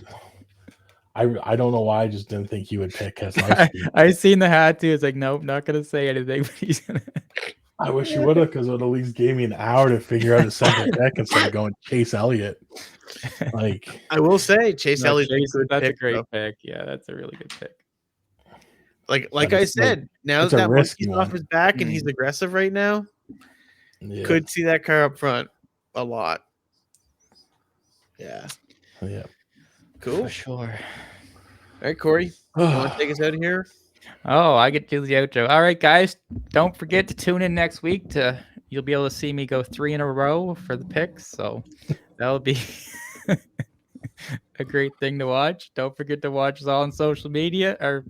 don't know why I just didn't think he would pick Keselowski. I seen the hat too. It's like, nope, not gonna say anything. But he's gonna. I wish he would have, because it would at least gave me an hour to figure out his second pick instead of going Chase Elliott. Like, I will say Chase No, Elliott's Chase, a good that's pick. a great Though. pick. Yeah, that's a really good pick. Like But I it's like- said, now it's that a that risky monkey's off one. his back and he's aggressive right now, yeah, could see that car up front a lot. Yeah. yeah. Cool. For sure. All right, Corey, you want to take us out of here? Oh, I get to do the outro. All right, guys, don't forget to tune in next week. You'll be able to see me go 3 in a row for the picks. So that'll be a great thing to watch. Don't forget to watch us all on social media or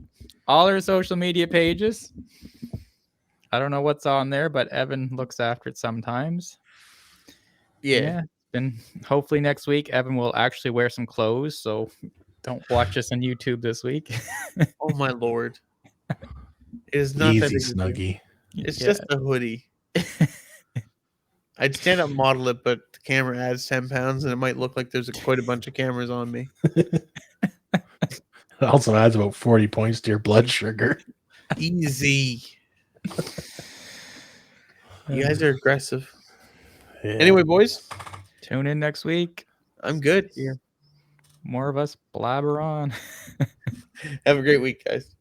all our social media pages. I don't know what's on there, but Evan looks after it sometimes. Yeah. Then hopefully next week Evan will actually wear some clothes. So don't watch us on YouTube this week. Oh my lord. It is not that Easy, big a deal. Snuggie. It's just a hoodie. I'd stand up and model it, but the camera adds 10 pounds and it might look like there's quite a bunch of cameras on me. It also adds about 40 points to your blood sugar. Easy. You guys are aggressive. Yeah. Anyway, boys, Tune in next week. I'm good here. More of us blabber on. Have a great week, guys.